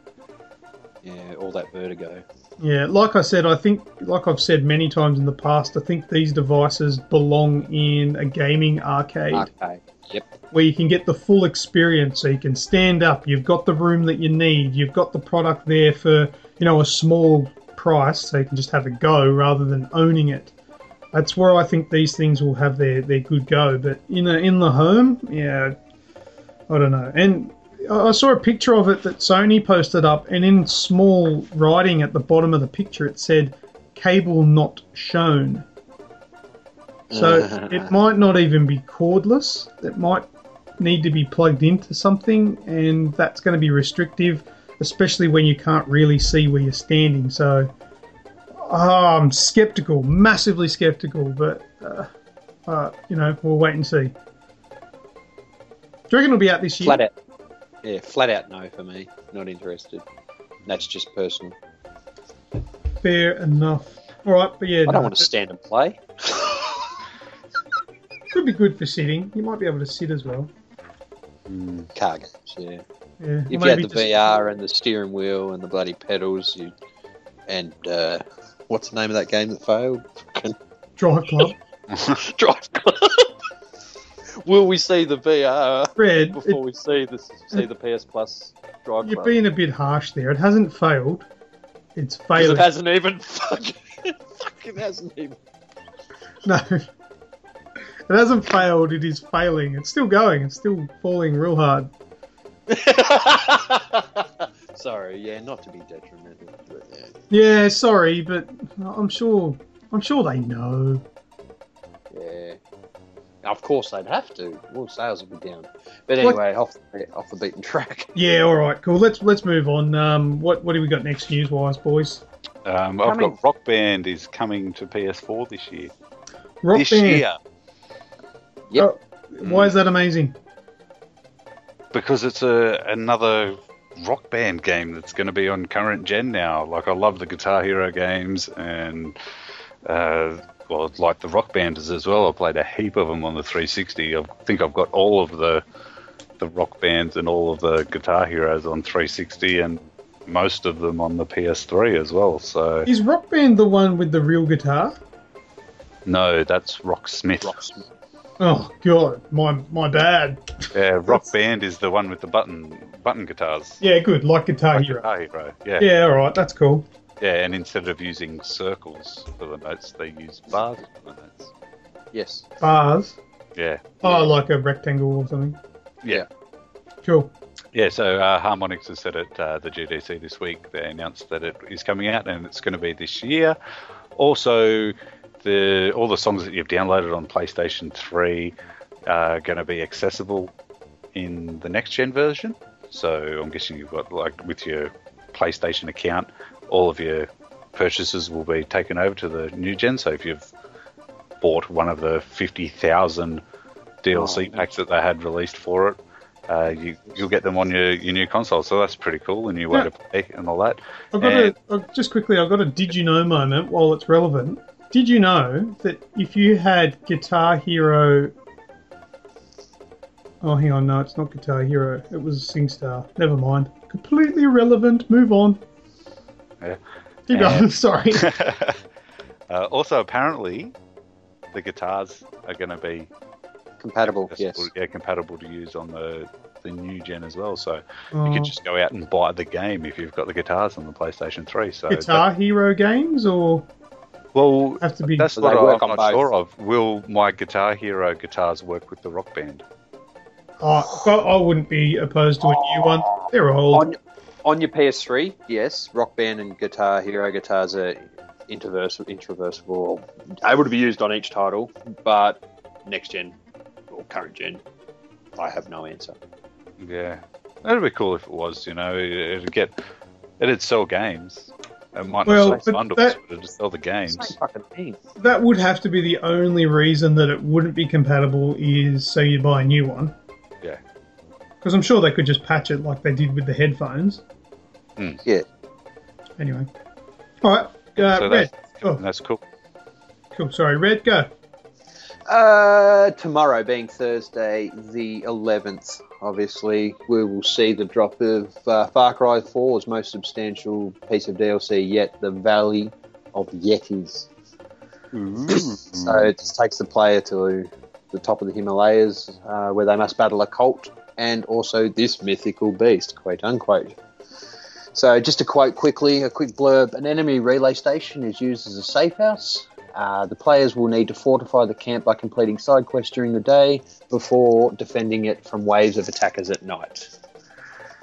Yeah, all that vertigo. Yeah, like I said, I think, like I've said many times in the past, I think these devices belong in a gaming arcade. Yep. Where you can get the full experience, so you can stand up, you've got the room that you need, you've got the product there for, a small price, so you can just have a go rather than owning it. That's where I think these things will have their good go. But in the home, yeah, I don't know. And I saw a picture of it that Sony posted up, and in small writing at the bottom of the picture it said, "Cable not shown." So it might not even be cordless. It might need to be plugged into something, and that's going to be restrictive, especially when you can't really see where you're standing. So I'm skeptical, massively skeptical, but we'll wait and see. Do you reckon it'll be out this year? Flat out no for me. Not interested. That's just personal. Fair enough. All right, but yeah, I don't want to stand and play. Could be good for sitting. You might be able to sit as well. Car games, yeah. Yeah. If you had the VR and the steering wheel and the bloody pedals, and what's the name of that game that failed? Drive Club. Drive Club. Will we see the VR Red, before we see the PS Plus Drive you're Club? being a bit harsh there. It hasn't failed. It's 'Cause failing. it hasn't even fucking hasn't even. No. It hasn't failed. It is failing. It's still going. It's still falling real hard. Sorry, yeah, not to be detrimental, but yeah. Yeah, sorry, but I'm sure they know. Yeah. Of course they'd have to. Well, sales would be down. But anyway, off the beaten track. Yeah, all right, cool. Let's move on. What do we got next news-wise, boys? I've got Rock Band is coming to PS4 this year. Rock this Band. year. Yep. Oh, why is that amazing? Because it's another Rock Band game that's going to be on current gen now. Like, I love the Guitar Hero games and like the Rock Banders as well. I played a heap of them on the 360. I think I've got all of the Rock Bands and all of the Guitar Heroes on 360 and most of them on the PS3 as well. So Is Rock Band the one with the real guitar? no, that's Rocksmith. Oh god, my bad. Yeah, Rock Band is the one with the button guitars. Yeah, good, like Guitar Like Hero. Guitar Hero. Yeah. Yeah, all right, that's cool. Yeah, and instead of using circles for the notes, they use bars for the notes. Yes. Bars. Yeah. Oh, like a rectangle or something. Yeah. Cool. Yeah, so Harmonix has said at the GDC this week, they announced that it is coming out and it's going to be this year. Also, all the songs that you've downloaded on PlayStation 3 are going to be accessible in the next gen version. So I'm guessing you've got, like, with your PlayStation account, all of your purchases will be taken over to the new gen. So if you've bought one of the 50,000 DLC packs that they had released for it, you'll get them on your new console. So that's pretty cool, a new way to play and all that. I've got a did you know moment while it's relevant. Did you know that if you had Guitar Hero... Oh, hang on, no, it's not Guitar Hero. It was SingStar. Never mind. Completely irrelevant. Move on. Yeah. Keep going, sorry. Also, apparently, the guitars are going to be Compatible, yes. Yeah, compatible to use on the new gen as well. So you could just go out and buy the game if you've got the guitars on the PlayStation 3. So Guitar Hero games, or well, have to be? that's what I'm not sure of. Will my Guitar Hero guitars work with the Rock Band? I wouldn't be opposed to a new one. They're old. On your PS3, yes, Rock Band and Guitar Hero guitars are intraversible, able to be used on each title, but next gen or current gen, I have no answer. Yeah, that'd be cool if it was. It'd sell games. It might not sell bundles, but it'd sell the games. Same fucking thing. That would have to be the only reason that it wouldn't be compatible, is so you buy a new one. Yeah. Because I'm sure they could just patch it like they did with the headphones. Yeah. Anyway. Alright, So Red. That's cool. Cool, sorry, Red, go. Tomorrow being Thursday the 11th, obviously, we will see the drop of Far Cry 4's most substantial piece of DLC yet, the Valley of Yetis. So it just takes the player to the top of the Himalayas, where they must battle a cult and also this mythical beast, quote unquote. So just to quote quickly, a quick blurb, an enemy relay station is used as a safe house. The players will need to fortify the camp by completing side quests during the day before defending it from waves of attackers at night.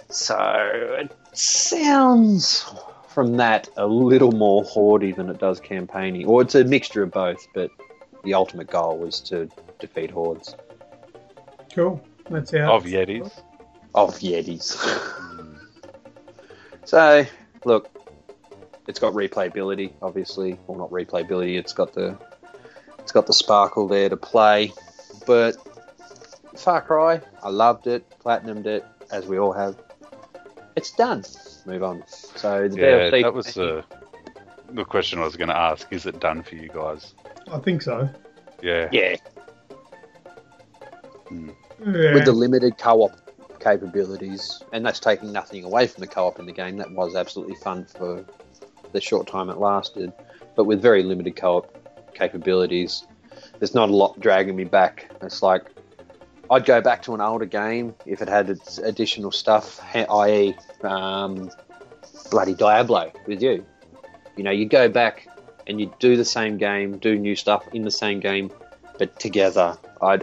So it sounds, from that, a little more hordy than it does campaigning. Or it's a mixture of both, but the ultimate goal was to defeat hordes. Cool. That's out. Of Yetis. Of Yetis. So, look, it's got replayability, obviously. Well, not replayability. It's got the sparkle there to play. But Far Cry, I loved it, platinumed it, as we all have. It's done. Move on. So the DLC. That was the question I was going to ask. Is it done for you guys? I think so. Yeah. Yeah. Yeah. With the limited co-op capabilities, and that's taking nothing away from the co-op in the game. That was absolutely fun for the short time it lasted, but with very limited co-op capabilities. There's not a lot dragging me back. It's like I'd go back to an older game if it had its additional stuff, i.e., bloody Diablo with you. You know, you go back and you do the same game, do new stuff in the same game, but together. I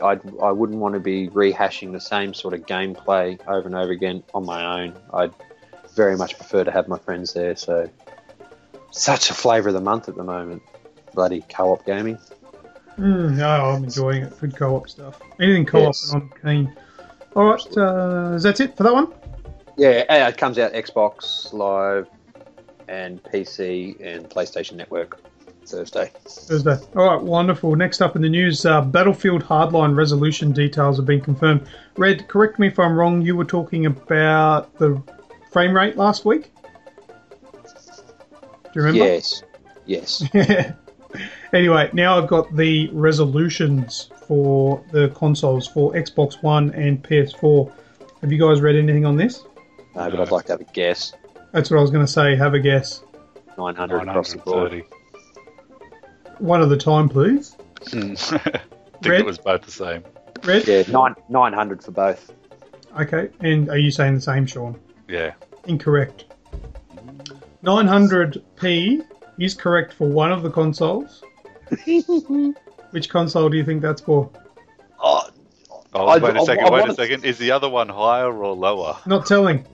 wouldn't want to be rehashing the same sort of gameplay over and over again on my own. I'd very much prefer to have my friends there. So, such a flavour of the month at the moment. Bloody co-op gaming. No, I'm enjoying it. Good co-op stuff. Anything co-op, Yes. and I'm keen. All right, is that it for that one? Yeah, it comes out Xbox Live and PC and PlayStation Network Thursday. All right, wonderful. Next up in the news, Battlefield Hardline resolution details have been confirmed. Red, correct me if I'm wrong, you were talking about the frame rate last week? Do you remember? Yes. Anyway, now I've got the resolutions for the consoles for Xbox One and PS4. Have you guys read anything on this? No, but I'd like to have a guess. That's what I was going to say. Have a guess. 900 across the board. 930. One at a time, please. I think Red? it was both the same. Red? Yeah, 900 for both. Okay, and are you saying the same, Sean? Yeah. Incorrect. 900p is correct for one of the consoles. Which console do you think that's for? Wait a second. Is the other one higher or lower? Not telling.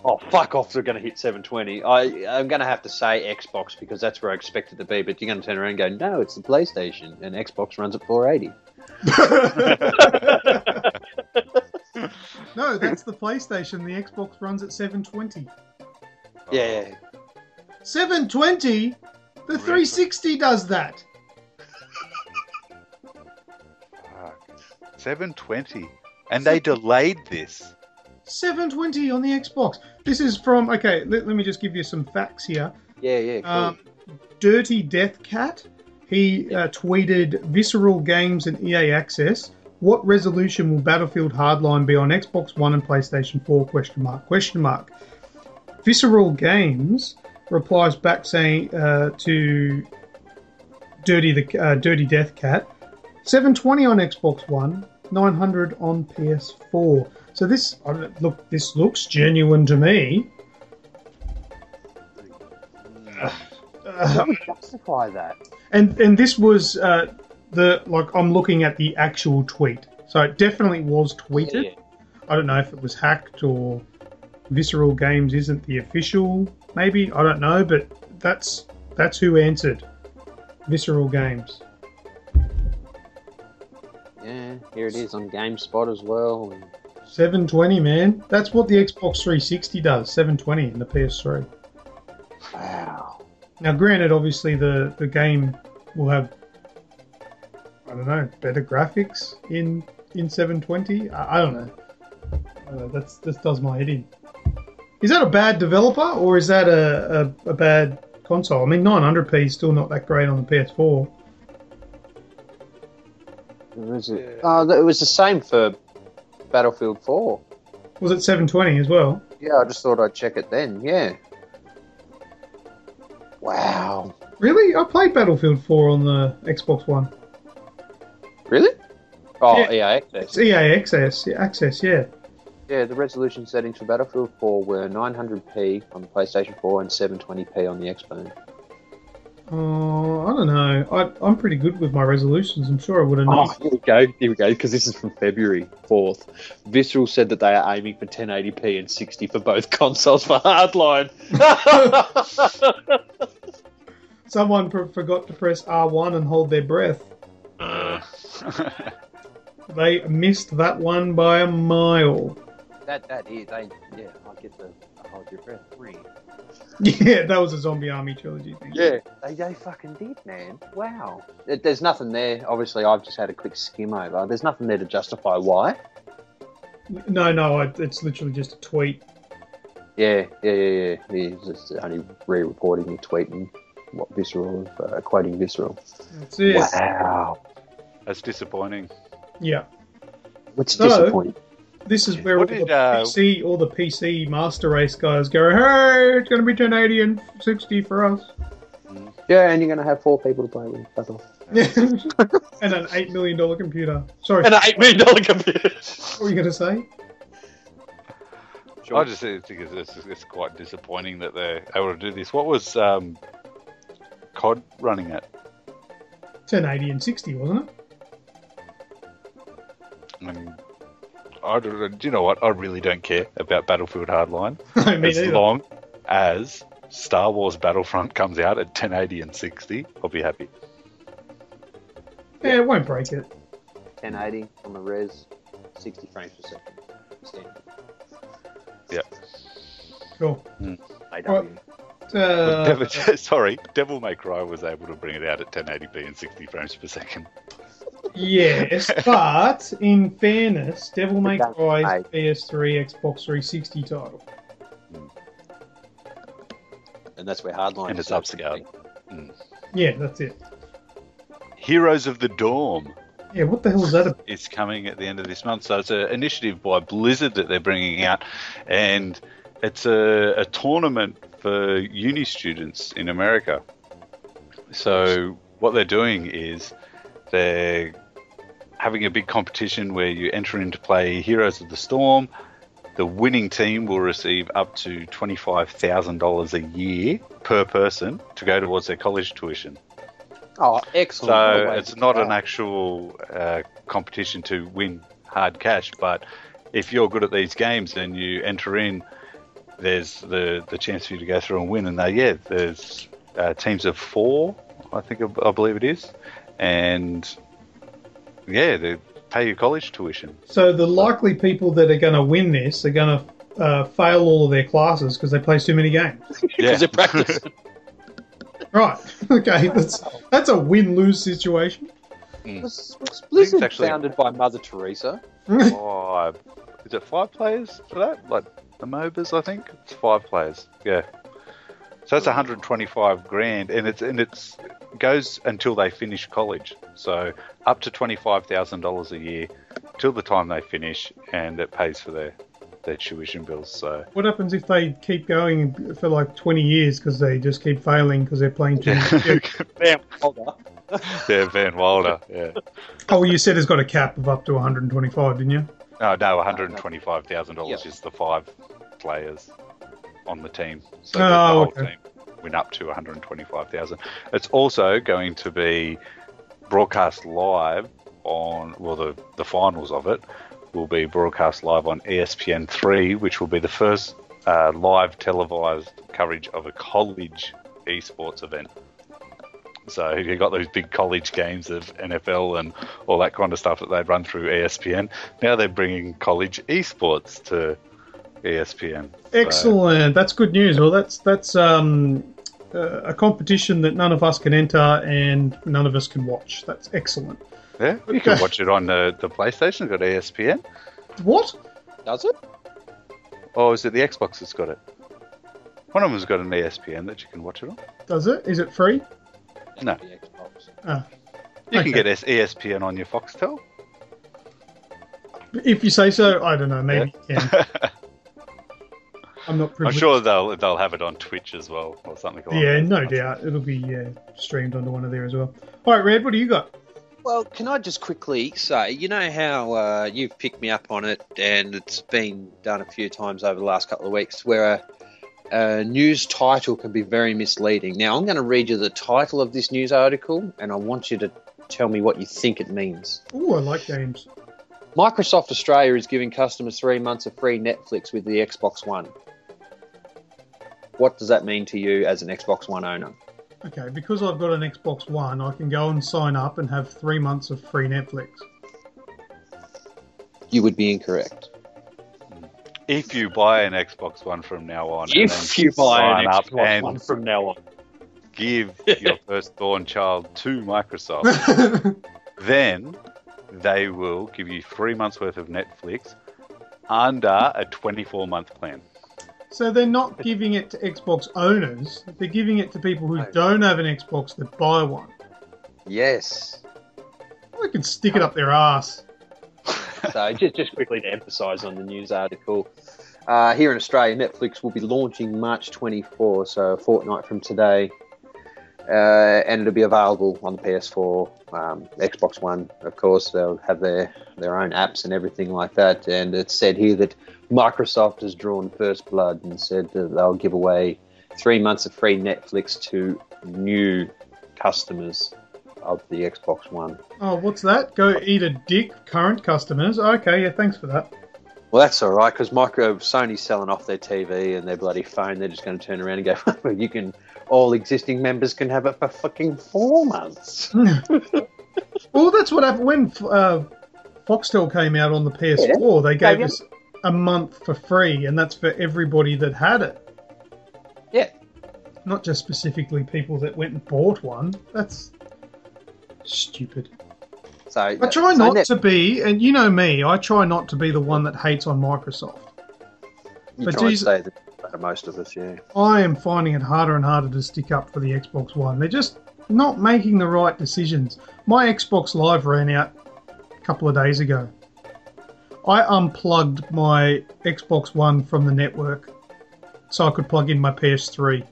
Oh, fuck off, they're going to hit 720. I'm going to have to say Xbox because that's where I expect it to be, but you're going to turn around and go, no, it's the PlayStation, and Xbox runs at 480. No, that's the PlayStation. The Xbox runs at 720. Yeah. 720? The 360 does that. Fuck. 720. And they delayed this. 720 on the Xbox. This is from... Okay, let me just give you some facts here. Yeah, cool. Dirty Death Cat. He tweeted, Visceral Games and EA Access. What resolution will Battlefield Hardline be on Xbox One and PlayStation 4? Question mark. Visceral Games replies back saying to Dirty Death Cat, 720 on Xbox One, 900 on PS4. So this looks genuine to me. Justify that. And this was I'm looking at the actual tweet, so it definitely was tweeted. Yeah. I don't know if it was hacked or Visceral Games isn't the official. Maybe, I don't know, but that's who answered. Visceral Games. Yeah, here it is on GameSpot as well. 720, man. That's what the Xbox 360 does. 720 in the PS3. Wow. Now, granted, obviously the game will have, I don't know, better graphics in 720. I don't know. This does my head in. Is that a bad developer or is that a bad console? I mean, 900p is still not that great on the PS4. It was the same for Battlefield 4. Was it 720 as well? Yeah, I just thought I'd check it then. Yeah. Wow. Really? I played Battlefield 4 on the Xbox One. Really? Oh, Yeah. EA Access. It's EA Access, yeah. Yeah, the resolution settings for Battlefield 4 were 900p on the PlayStation 4 and 720p on the Xbox. Oh, I don't know. I'm pretty good with my resolutions. I'm sure I would have known. Oh, here we go, because this is from February 4th. Visceral said that they are aiming for 1080p and 60 for both consoles for Hardline. Someone forgot to press R1 and hold their breath. They missed that one by a mile. That is, I get the hold your breath ring. Yeah, that was a Zombie Army Trilogy thing. Yeah, they fucking did, man. Wow. There's nothing there. Obviously, I've just had a quick skim over. There's nothing there to justify why. No, it's literally just a tweet. Yeah. He's just only re-reporting the tweet and what Visceral, quoting Visceral. That's it. Wow. That's disappointing. Yeah. What's disappointing? This is where What did, all the PC Master Race guys go, hey, it's going to be 1080 and 60 for us. Yeah, and you're going to have 4 people to play with. That's all. And an $8 million computer. Sorry. And an $8 million computer. What were you going to say? I just think it's quite disappointing that they're able to do this. What was COD running at? 1080 and 60, wasn't it? Do you know what? I really don't care about Battlefield Hardline. Me as neither. long as Star Wars Battlefront comes out at 1080 and 60, I'll be happy. Yeah, it won't break it. 1080 on the res, 60 frames per second. Standard. Yeah. Cool. AW. Devil May Cry was able to bring it out at 1080p and 60 frames per second. Yes, but in fairness, Devil May Cry's PS3, Xbox 360 title. And that's where Hardline And it's upscaled. Yeah, that's it. Heroes of the Dorm Yeah, what the hell is that about? is coming at the end of this month. So it's an initiative by Blizzard that they're bringing out, and it's a tournament for uni students in America. So what they're doing is they're having a big competition where you enter in to play Heroes of the Storm. The winning team will receive up to $25,000 a year per person to go towards their college tuition. Oh, excellent. So it's not an actual competition to win hard cash, but if you're good at these games and you enter in, there's the chance for you to go through and win. And there's teams of 4, I believe it is, and they pay your college tuition. So the likely people that are going to win this are going to fail all of their classes because they play too many games. Yeah, they practice. Right. Okay. That's a win-lose situation. Was Blizzard actually founded by Mother Teresa? 5. Is it 5 players for that? Like the MOBAs, I think it's 5 players. Yeah. So that's 125 grand, and it's goes until they finish college. So up to $25,000 a year till the time they finish, and it pays for their tuition bills. So What happens if they keep going for like 20 years because they just keep failing because they're playing too many? Bam, hold up. yeah, Van Wilder. Yeah. Oh, well, you said it's got a cap of up to 125, didn't you? No, $125,000 is the 5 players on the team. So the whole team win up to 125,000. It's also going to be broadcast live on, the finals of it will be broadcast live on ESPN3, which will be the first live televised coverage of a college esports event. So you've got those big college games of NFL and all that kind of stuff that they'd run through ESPN. Now they're bringing college esports to ESPN. Excellent. That's good news. Well, that's a competition that none of us can enter and none of us can watch. That's excellent. Yeah, you can watch it on the PlayStation. It's got ESPN. What? Does it? Or is it the Xbox that's got it? One of them's got an ESPN that you can watch it on. Does it? Is it free? No. The Xbox. Ah. You can get ESPN on your Foxtel. If you say so, I don't know. Maybe you can. I'm not I'm privileged. sure they'll have it on Twitch as well, or something like that. Yeah, no doubt. It'll be streamed onto one of there as well. All right, Red, what do you got? Well, can I just quickly say, you know how you've picked me up on it, and it's been done a few times over the last couple of weeks, where a news title can be very misleading. Now, I'm going to read you the title of this news article, and I want you to tell me what you think it means. Oh, I like games. Microsoft Australia is giving customers 3 months of free Netflix with the Xbox One. What does that mean to you as an Xbox One owner? Okay, because I've got an Xbox One, I can go and sign up and have 3 months of free Netflix. You would be incorrect. If you buy an Xbox One from now on, If you buy an sign up Xbox and One from now on. give your firstborn child to Microsoft, then they will give you 3 months worth of Netflix under a 24-month plan. So they're not giving it to Xbox owners. They're giving it to people who don't have an Xbox that buy one. Yes. They can stick it up their ass. So just quickly to emphasise on the news article, here in Australia, Netflix will be launching March 24, so a fortnight from today. and it'll be available on the PS4, Xbox One. Of course, they'll have their own apps and everything like that. And it's said here that Microsoft has drawn first blood and said that they'll give away 3 months of free Netflix to new customers of the Xbox One. Oh, what's that? Go eat a dick, current customers. Okay, yeah, thanks for that. Well, that's all right, because Sony's selling off their TV and their bloody phone. They're just going to turn around and go, all existing members can have it for fucking 4 months. Well, that's what happened when Foxtel came out on the PS4. Yeah. They gave us a month for free, and that's for everybody that had it. Yeah. Not just specifically people that went and bought one. That's stupid. So I try not to be, and you know me, I try not to be the one that hates on Microsoft. You try to say that to most of us, yeah. I am finding it harder and harder to stick up for the Xbox One. They're just not making the right decisions. My Xbox Live ran out a couple of days ago. I unplugged my Xbox One from the network so I could plug in my PS3.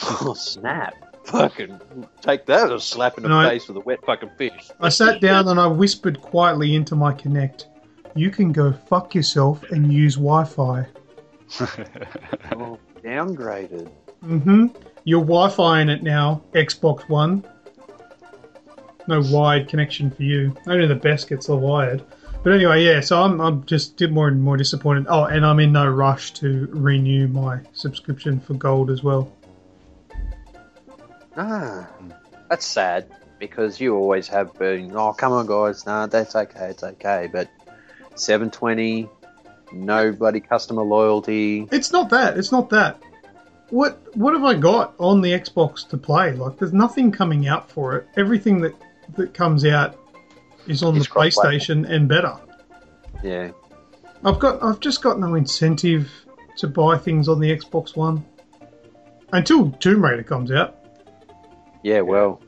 Oh, snap. Fucking take that as a slap in the face with a wet fucking fish. I sat down and I whispered quietly into my Kinect, "You can go fuck yourself and use Wi-Fi." Oh, downgraded. Mm-hmm. You're Wi-Fi in it now, Xbox One. No wired connection for you. Only the best gets the wired. But anyway, yeah, so I'm just more and more disappointed. Oh, and I'm in no rush to renew my subscription for Gold as well. Ah, that's sad, because you always have been, oh, come on, guys, nah, that's okay, it's okay, but $7.20, nobody customer loyalty. It's not that. What have I got on the Xbox to play? Like, there's nothing coming out for it. Everything that comes out is on the PlayStation and better. Yeah. I've just got no incentive to buy things on the Xbox One until Tomb Raider comes out. Yeah, well.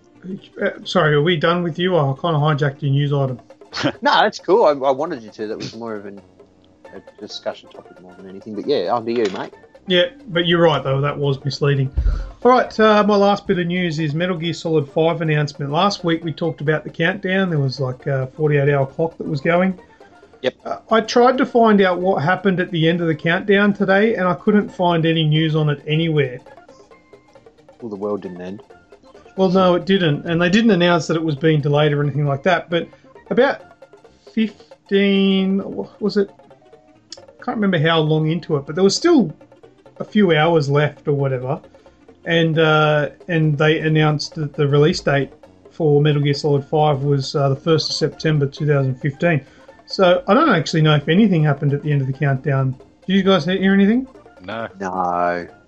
Sorry, are we done with you? I kind of hijacked your news item. No, that's cool. I wanted you to. That was more of a discussion topic more than anything. But yeah, on to you, mate. Yeah, but you're right, though. That was misleading. All right, my last bit of news is Metal Gear Solid 5 announcement. Last week we talked about the countdown. There was like a 48-hour clock that was going. Yep. I tried to find out what happened at the end of the countdown today, and I couldn't find any news on it anywhere. Well, the world didn't end. Well, no, it didn't. And they didn't announce that it was being delayed or anything like that. But about 15... was it? I can't remember how long into it, but there was still a few hours left or whatever. And they announced that the release date for Metal Gear Solid 5 was the 1st of September 2015. So I don't actually know if anything happened at the end of the countdown. Did you guys hear anything? No.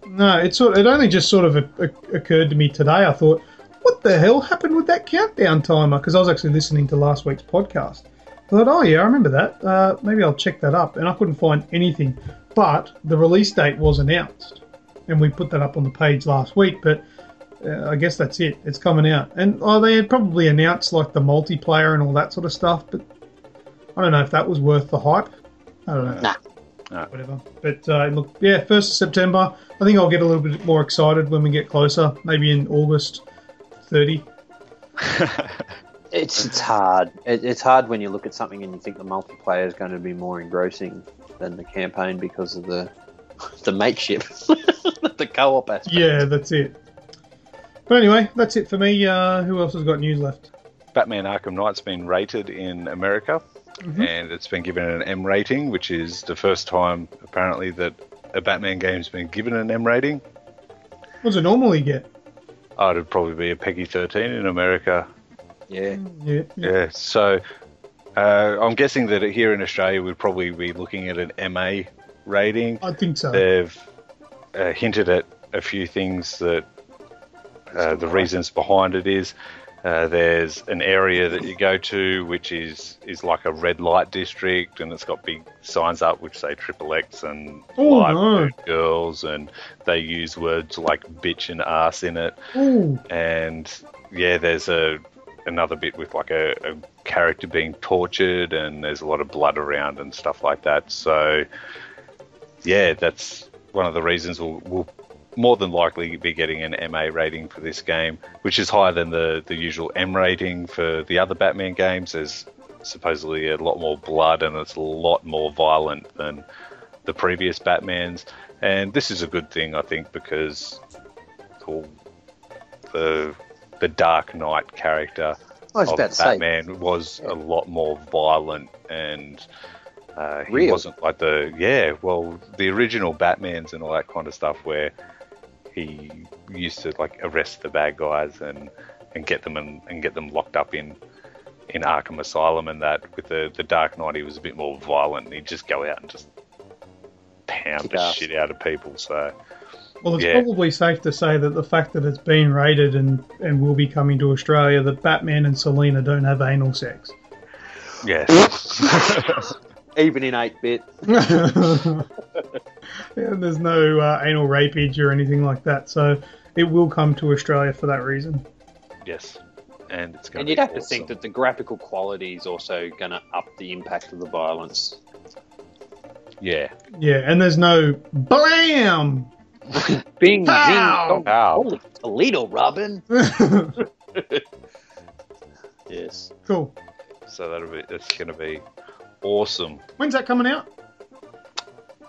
No, it only just sort of occurred to me today. I thought, what the hell happened with that countdown timer? Because I was actually listening to last week's podcast. I thought, oh yeah, I remember that. Maybe I'll check that up. And I couldn't find anything. But the release date was announced. And we put that up on the page last week. But I guess that's it. It's coming out. And they had probably announced like the multiplayer and all that sort of stuff. But I don't know if that was worth the hype. I don't know. Nah. Whatever. But look, yeah, 1st of September. I think I'll get a little bit more excited when we get closer. Maybe in August 30. It's hard. It's hard when you look at something and you think the multiplayer is going to be more engrossing than the campaign because of the mateship, the co-op aspect. Yeah, that's it. But anyway, that's it for me. Who else has got news left? Batman Arkham Knight's been rated in America, and it's been given an M rating, which is the first time, apparently, that a Batman game's been given an M rating. What does it normally get? Oh, it'd probably be a PEGI 13 in America. Yeah. So I'm guessing that here in Australia we'd probably be looking at an MA rating. I think so. They've hinted at a few things that the reasons behind it is. There's an area that you go to which is like a red light district, and it's got big signs up which say XXX and live food girls, and they use words like bitch and ass in it. Ooh. And yeah, there's another bit with like a character being tortured, and there's a lot of blood around and stuff like that. So yeah, that's one of the reasons we'll more than likely be getting an MA rating for this game, which is higher than the usual M rating for the other Batman games. There's supposedly a lot more blood and it's a lot more violent than the previous Batmans. And this is a good thing, I think, because the Dark Knight character of Batman was a lot more violent, and he wasn't like the original Batmans and all that kind of stuff, where he used to like arrest the bad guys and get them locked up in Arkham Asylum, and that with the Dark Knight he was a bit more violent, and he'd just go out and just pound the shit out of people. So well, it's probably safe to say that the fact that it's been rated and will be coming to Australia, that Batman and Selina don't have anal sex. Yes. Even in 8-bit. Yeah, there's no anal rapage or anything like that, so it will come to Australia for that reason. Yes. And it's going and you'd have to think that the graphical quality is also going to up the impact of the violence. Yeah, and there's no BLAM! Bing, pow! Bing, holy Toledo, Robin! Yes. Cool. So it's going to be awesome. When's that coming out?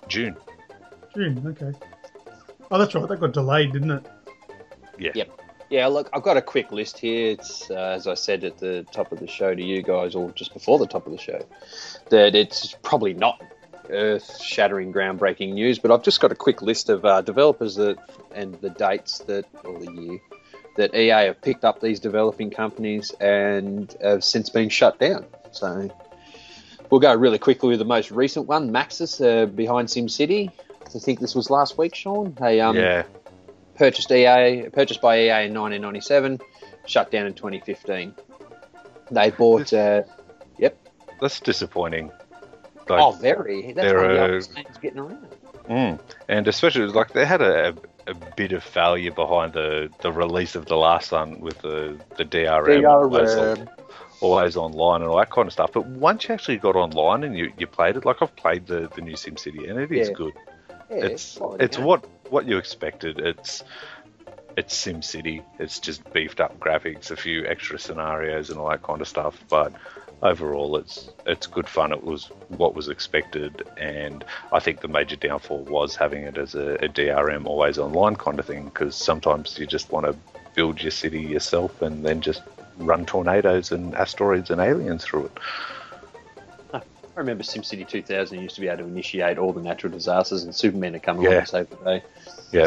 June, okay. Oh, that's right, that got delayed, didn't it? Yeah. Yep. Yeah, look, I've got a quick list here. It's, as I said at the top of the show to you guys, or just before the top of the show, that it's probably not earth-shattering, groundbreaking news, but I've just got a quick list of developers and the dates or the year that EA have picked up these developing companies and have since been shut down. So we'll go really quickly with the most recent one, Maxis, behind SimCity. I think this was last week, Sean. They purchased by EA in 1997, shut down in 2015. They bought. That's disappointing. Like, very. That's one of the oldest names getting around. And especially, like, they had a bit of failure behind the release of the last one with the DRM. Always online and all that kind of stuff. But once you actually got online and you played it, like I've played the new SimCity, and it is good. Yeah, it's what you expected. It's SimCity. It's just beefed up graphics, a few extra scenarios and all that kind of stuff. But overall, it's good fun. It was what was expected, and I think the major downfall was having it as a DRM always online kind of thing, because sometimes you just want to build your city yourself and then just run tornadoes and asteroids and aliens through it. I remember SimCity 2000 used to be able to initiate all the natural disasters, and Superman would come along and save the day. Yeah.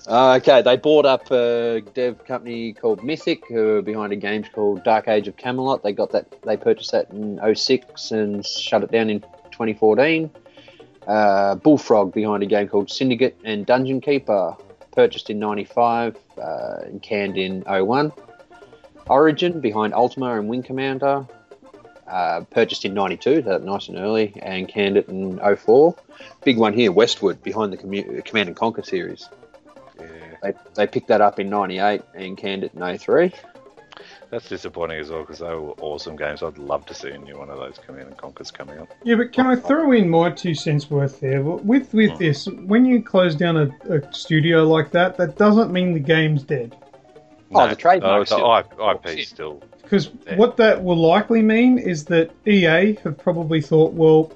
Okay, they bought up a dev company called Mythic, who are behind a game called Dark Age of Camelot. They purchased that in 2006 and shut it down in 2014. Bullfrog, behind a game called Syndicate and Dungeon Keeper, purchased in 95 and canned in 2001. Origin, behind Ultima and Wing Commander, purchased in 92, that's nice and early, and canned it in 2004. Big one here, Westwood, behind the Command & Conquer series. They picked that up in 98 and canned it in 03. That's disappointing as well, because they were awesome games. I'd love to see a new one of those Command & Conquers coming up. Yeah, but can I throw in my 2 cents worth there? With this, when you close down a studio like that, that doesn't mean the game's dead. No, the trademark IP still. Because what that will likely mean is that EA have probably thought, well,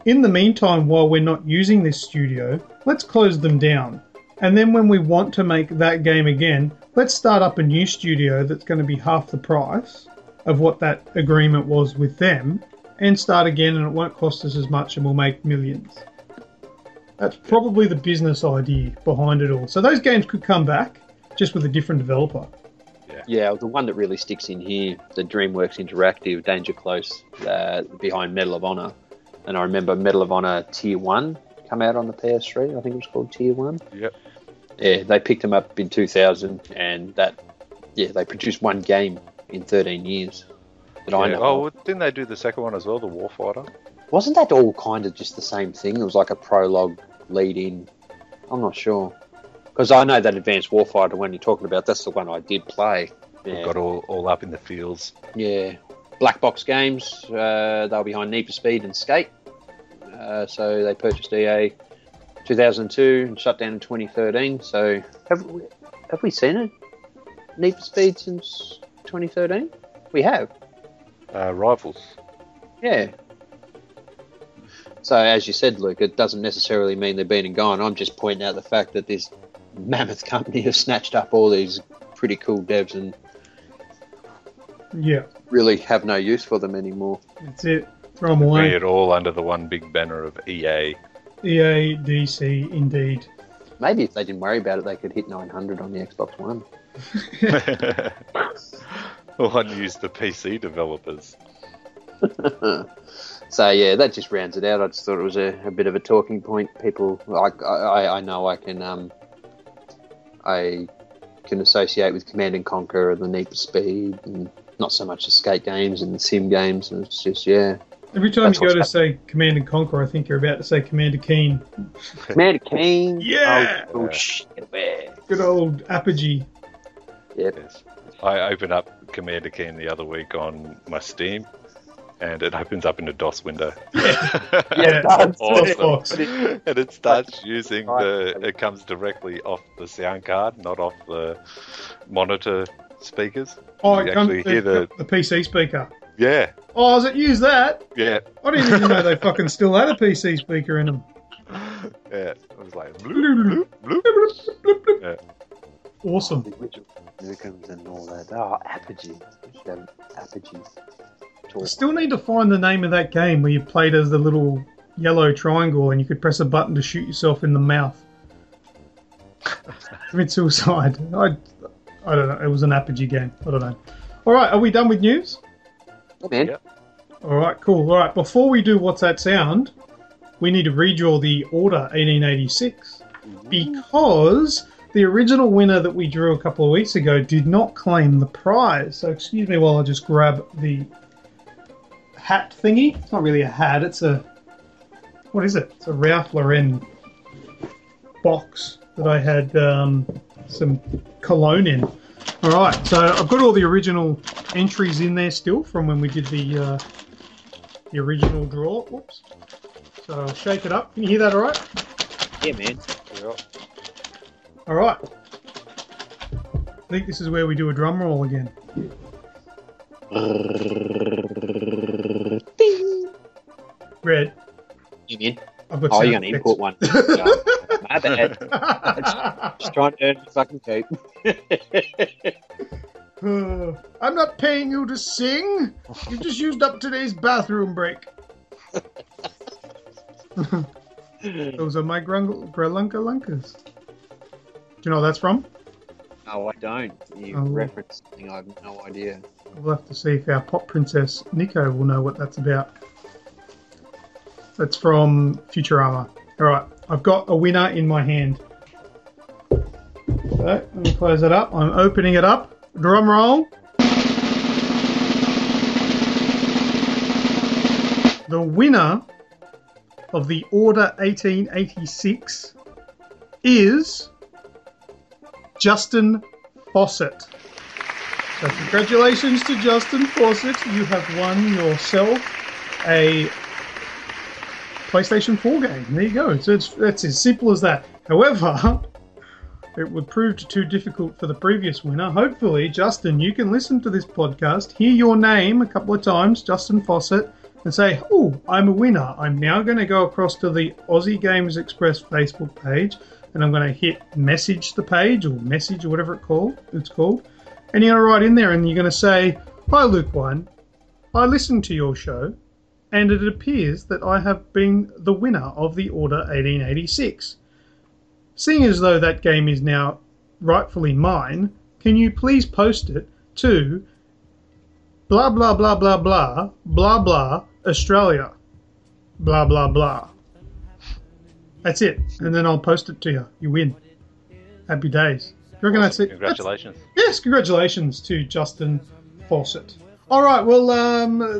in the meantime, while we're not using this studio, let's close them down. And then when we want to make that game again, let's start up a new studio that's going to be half the price of what that agreement was with them, and start again, and it won't cost us as much, and we'll make millions. That's probably the business idea behind it all. So those games could come back, just with a different developer. Yeah, the one that really sticks in here, the DreamWorks Interactive, Danger Close, behind Medal of Honor. And I remember Medal of Honor Tier 1 come out on the PS3. I think it was called Tier 1. Yep. Yeah, they picked them up in 2000, and they produced one game in 13 years that I know. Oh, didn't they do the second one as well, the Warfighter? Wasn't that all kind of just the same thing? It was like a prologue lead-in. I'm not sure. Because I know that Advanced Warfighter one you're talking about, that's the one I did play. Yeah. Got all up in the fields. Yeah. Black Box Games, they were behind Need for Speed and Skate. So they purchased EA. 2002 and shut down in 2013. So have we seen it? Need for Speed since 2013? We have. Rivals. Yeah. So as you said, Luke, it doesn't necessarily mean they've been and gone. I'm just pointing out the fact that this mammoth company has snatched up all these pretty cool devs and really have no use for them anymore. That's it. Throw them away. Bring it all under the one big banner of EA. EA, DC, indeed. Maybe if they didn't worry about it, they could hit 900 on the Xbox One. Well, I'd use the PC developers. So yeah, that just rounds it out. I just thought it was a bit of a talking point. People, I know I can associate with Command and Conquer and the Need for Speed, and not so much the skate games and the sim games. And it's just Every time you go to say Command and Conquer, I think you're about to say Commander Keen. Commander Keen. Yeah. Oh shit, man. Good old Apogee. Yep. Yes. I opened up Commander Keen the other week on my Steam, and it opens up in a DOS window. Yeah, that's awesome. And it starts using it comes directly off the sound card, not off the monitor speakers. Oh, you it comes actually hear the PC speaker. Yeah. Oh, does it use that? Yeah. I didn't even know they fucking still had a PC speaker in them. Yeah. It was like bloop, bloop, bloop. Yeah. Awesome. Resogun and all that. Oh, Apogee. We should have Apogee. I still need to find the name of that game where you played as the little yellow triangle and you could press a button to shoot yourself in the mouth. Commit suicide. I don't know. It was an Apogee game. I don't know. All right, are we done with news? Man. Yep. All right, cool. All right, before we do What's That Sound, we need to redraw the Order 1886 because the original winner that we drew a couple of weeks ago did not claim the prize. So excuse me while I just grab the hat thingy. It's not really a hat. It's a... What is it? It's a Ralph Lauren box that I had some cologne in. All right, so I've got all the original entries in there still from when we did the original draw. Whoops. So I'll shake it up. Can you hear that all right? Yeah, man. Yeah. All right. I think this is where we do a drum roll again. Red. You mean? I've got you're sound going to effects. import one. My bad. Just trying to earn the fucking keep. I'm not paying you to sing. You just used up today's bathroom break. Those are my grelunka-lunkas. Do you know what that's from? No, I don't. You referenced something I have no idea. We'll have to see if our pop princess Nico will know what that's about. That's from Futurama. Alright, I've got a winner in my hand. So, let me close it up. I'm opening it up. Drum roll. The winner of the Order 1886 is Justin Fawcett. So congratulations to Justin Fawcett. You have won yourself a PlayStation 4 game. There you go. So that's as simple as that. However, it would prove too difficult for the previous winner. Hopefully, Justin, you can listen to this podcast, hear your name a couple of times, Justin Fawcett, and say, oh, I'm a winner. I'm now going to go across to the Aussie Games Express Facebook page, and I'm going to hit message the page, or message, or whatever it's called. And you're going to write in there, and you're going to say, hi, Luke One. I listened to your show, and it appears that I have been the winner of the Order 1886. Seeing as though that game is now rightfully mine, can you please post it to blah blah blah blah blah blah blah Australia blah blah blah. That's it, and then I'll post it to you. You win. Happy days. You reckon that's it? Congratulations. Yes, congratulations to Justin Fawcett. All right, well,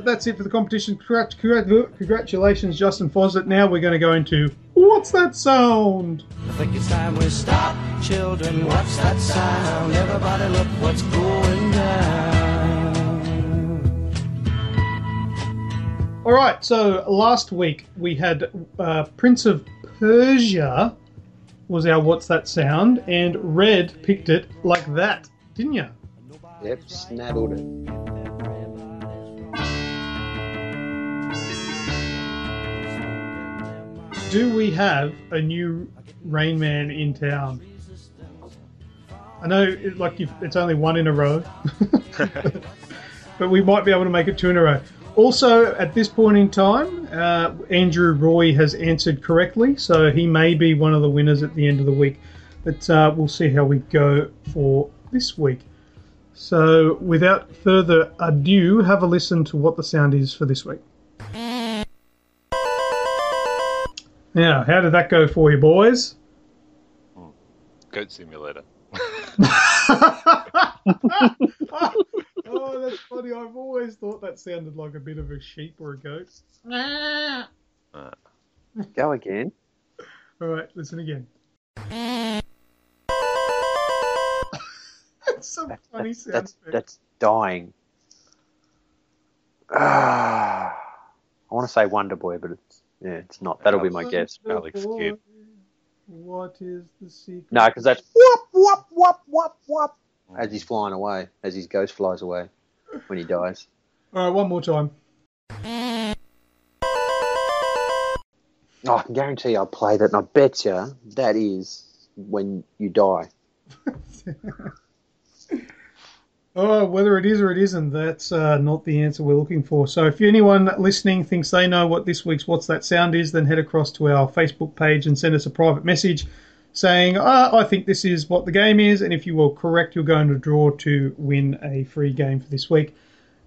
that's it for the competition. Congratulations, Justin Fawcett. Now we're going to go into What's That Sound? I think it's time we stop, children. What's that sound? Everybody look what's going down. All right, so last week we had Prince of Persia was our What's That Sound, and Red picked it like that, didn't you? Yep, snaddled it. Do we have a new Rain Man in town? I know it's only one in a row, but we might be able to make it two in a row. Also, at this point in time, Andrew Roy has answered correctly, so he may be one of the winners at the end of the week. But we'll see how we go for this week. So, without further ado, have a listen to what the sound is for this week. Now, how did that go for you, boys? Goat Simulator. Oh, that's funny. I've always thought that sounded like a bit of a sheep or a goat. Go again. All right, listen again. That's some funny sound. That's dying. I want to say Wonder Boy, but it's not. That'll be my guess. Alex Kidd. What is the secret? No, because that's whoop, whoop, whoop, whoop, whoop, as he's flying away, as his ghost flies away when he dies. All right, one more time. Oh, I can guarantee you I'll play that, and I bet you that is when you die. Oh, whether it is or it isn't, that's not the answer we're looking for. So if anyone listening thinks they know what this week's What's That Sound is, then head across to our Facebook page and send us a private message saying, I think this is what the game is, and if you are correct, you're going to draw to win a free game for this week.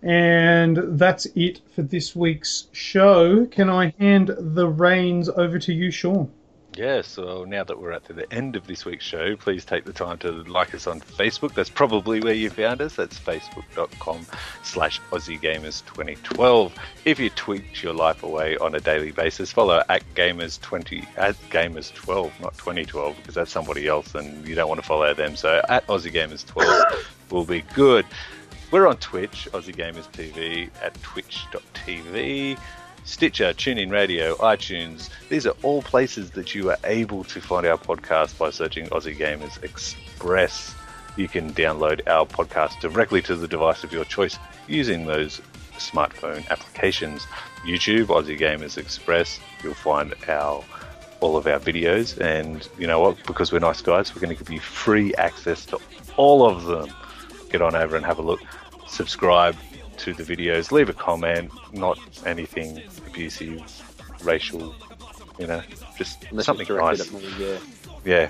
And that's it for this week's show. Can I hand the reins over to you, Sean? Yeah, so now that we're at the end of this week's show, please take the time to like us on Facebook. That's probably where you found us. That's facebook.com/AussieGamers2012. If you tweet your life away on a daily basis, follow @Gamers12, not 2012, because that's somebody else and you don't want to follow them. So @AussieGamers12 will be good. We're on Twitch, Aussie Gamers TV, at twitch.tv. Stitcher, TuneIn Radio, iTunes. These are all places that you are able to find our podcast by searching Aussie Gamers Express. You can download our podcast directly to the device of your choice using those smartphone applications. YouTube, Aussie Gamers Express. You'll find all of our videos. And you know what? Because we're nice guys, we're going to give you free access to all of them. Get on over and have a look. Subscribe to the videos, leave a comment, not anything abusive, racial, just Unless something directed nice. at me, Yeah.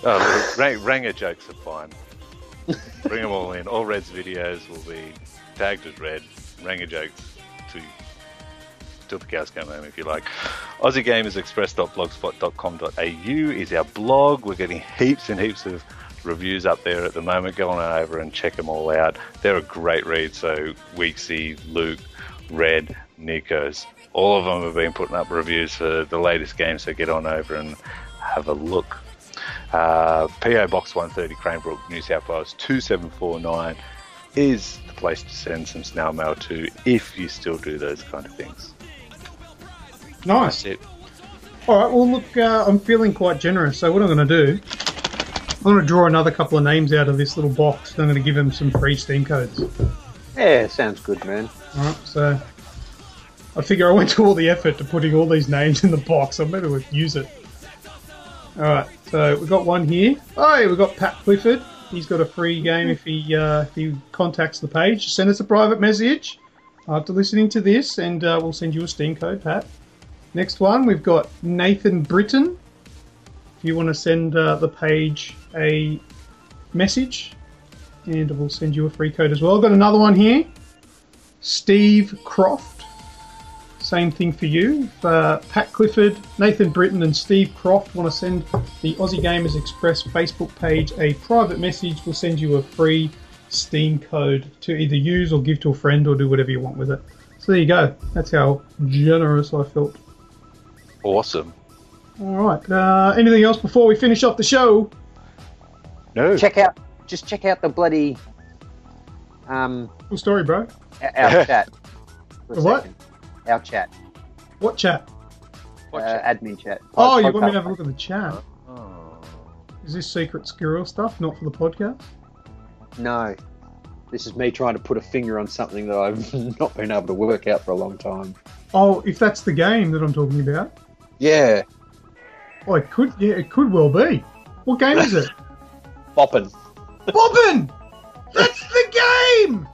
Oh, Ranger jokes are fine. Bring them all in. All Red's videos will be tagged as Red. Ranger jokes till the cows come home, if you like. AussieGamersExpress.blogspot.com.au is our blog. We're getting heaps and heaps of reviews up there at the moment. Go on over and check them all out. They're a great read. So Weeksy, Luke, Red, Nikos, all of them have been putting up reviews for the latest game, so get on over and have a look. PO Box 130, Cranebrook, New South Wales 2749 is the place to send some snail mail to if you still do those kind of things. Nice. That's it. All right, well, look, I'm feeling quite generous, so what I'm going to do, I'm going to draw another couple of names out of this little box, and I'm going to give them some free Steam codes. Yeah, sounds good, man. All right, so I figure I went to all the effort to putting all these names in the box, so maybe we'll use it. All right, so we've got one here. Oh, we've got Pat Clifford. He's got a free game if he contacts the page. Send us a private message after listening to this, and we'll send you a Steam code, Pat. Next one, we've got Nathan Britton. If you want to send the page a message, and we'll send you a free code as well. I've got another one here. Steve Croft. Same thing for you. If Pat Clifford, Nathan Britton and Steve Croft want to send the Aussie Gamers Express Facebook page a private message, we'll send you a free Steam code to either use or give to a friend or do whatever you want with it. So there you go. That's how generous I felt. Awesome. All right. Anything else before we finish off the show? No. Check out the bloody Cool story, bro. our chat. For a The what? second. Our chat. What chat? admin chat. Oh, you want me Podcast. to have a look at the chat? Oh. Is this secret squirrel stuff not for the podcast? No. This is me trying to put a finger on something that I've not been able to work out for a long time. Oh, if that's the game that I'm talking about. Yeah. Oh, it could well be. What game is it? Boppin'. Bobbin! That's the game!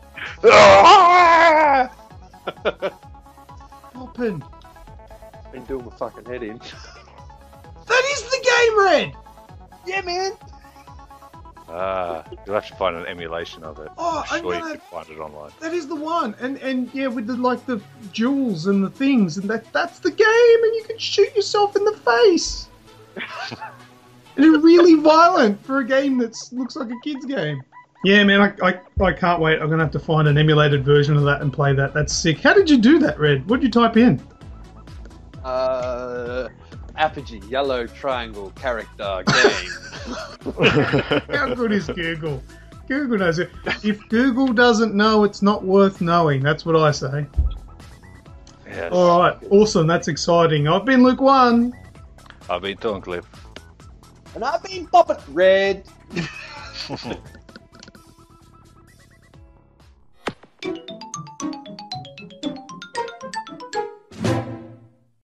Bobbin. Been doing my fucking head in. That is the game, Red! Yeah, man. You'll have to find an emulation of it. Oh, I'm sure I you know. can find it online. That is the one. And yeah, with the jewels and the things, and that's the game, and you can shoot yourself in the face. And it's really violent for a game that looks like a kid's game. Yeah, man, I can't wait. I'm going to have to find an emulated version of that and play that. That's sick. How did you do that, Red? What did you type in? Apogee, yellow triangle, character, game. How good is Google? Google knows it. If Google doesn't know, it's not worth knowing. That's what I say. Yes. All right, awesome. That's exciting. I've been Luke 1. I've been Thorncliffe. And I've been Boppin' Red.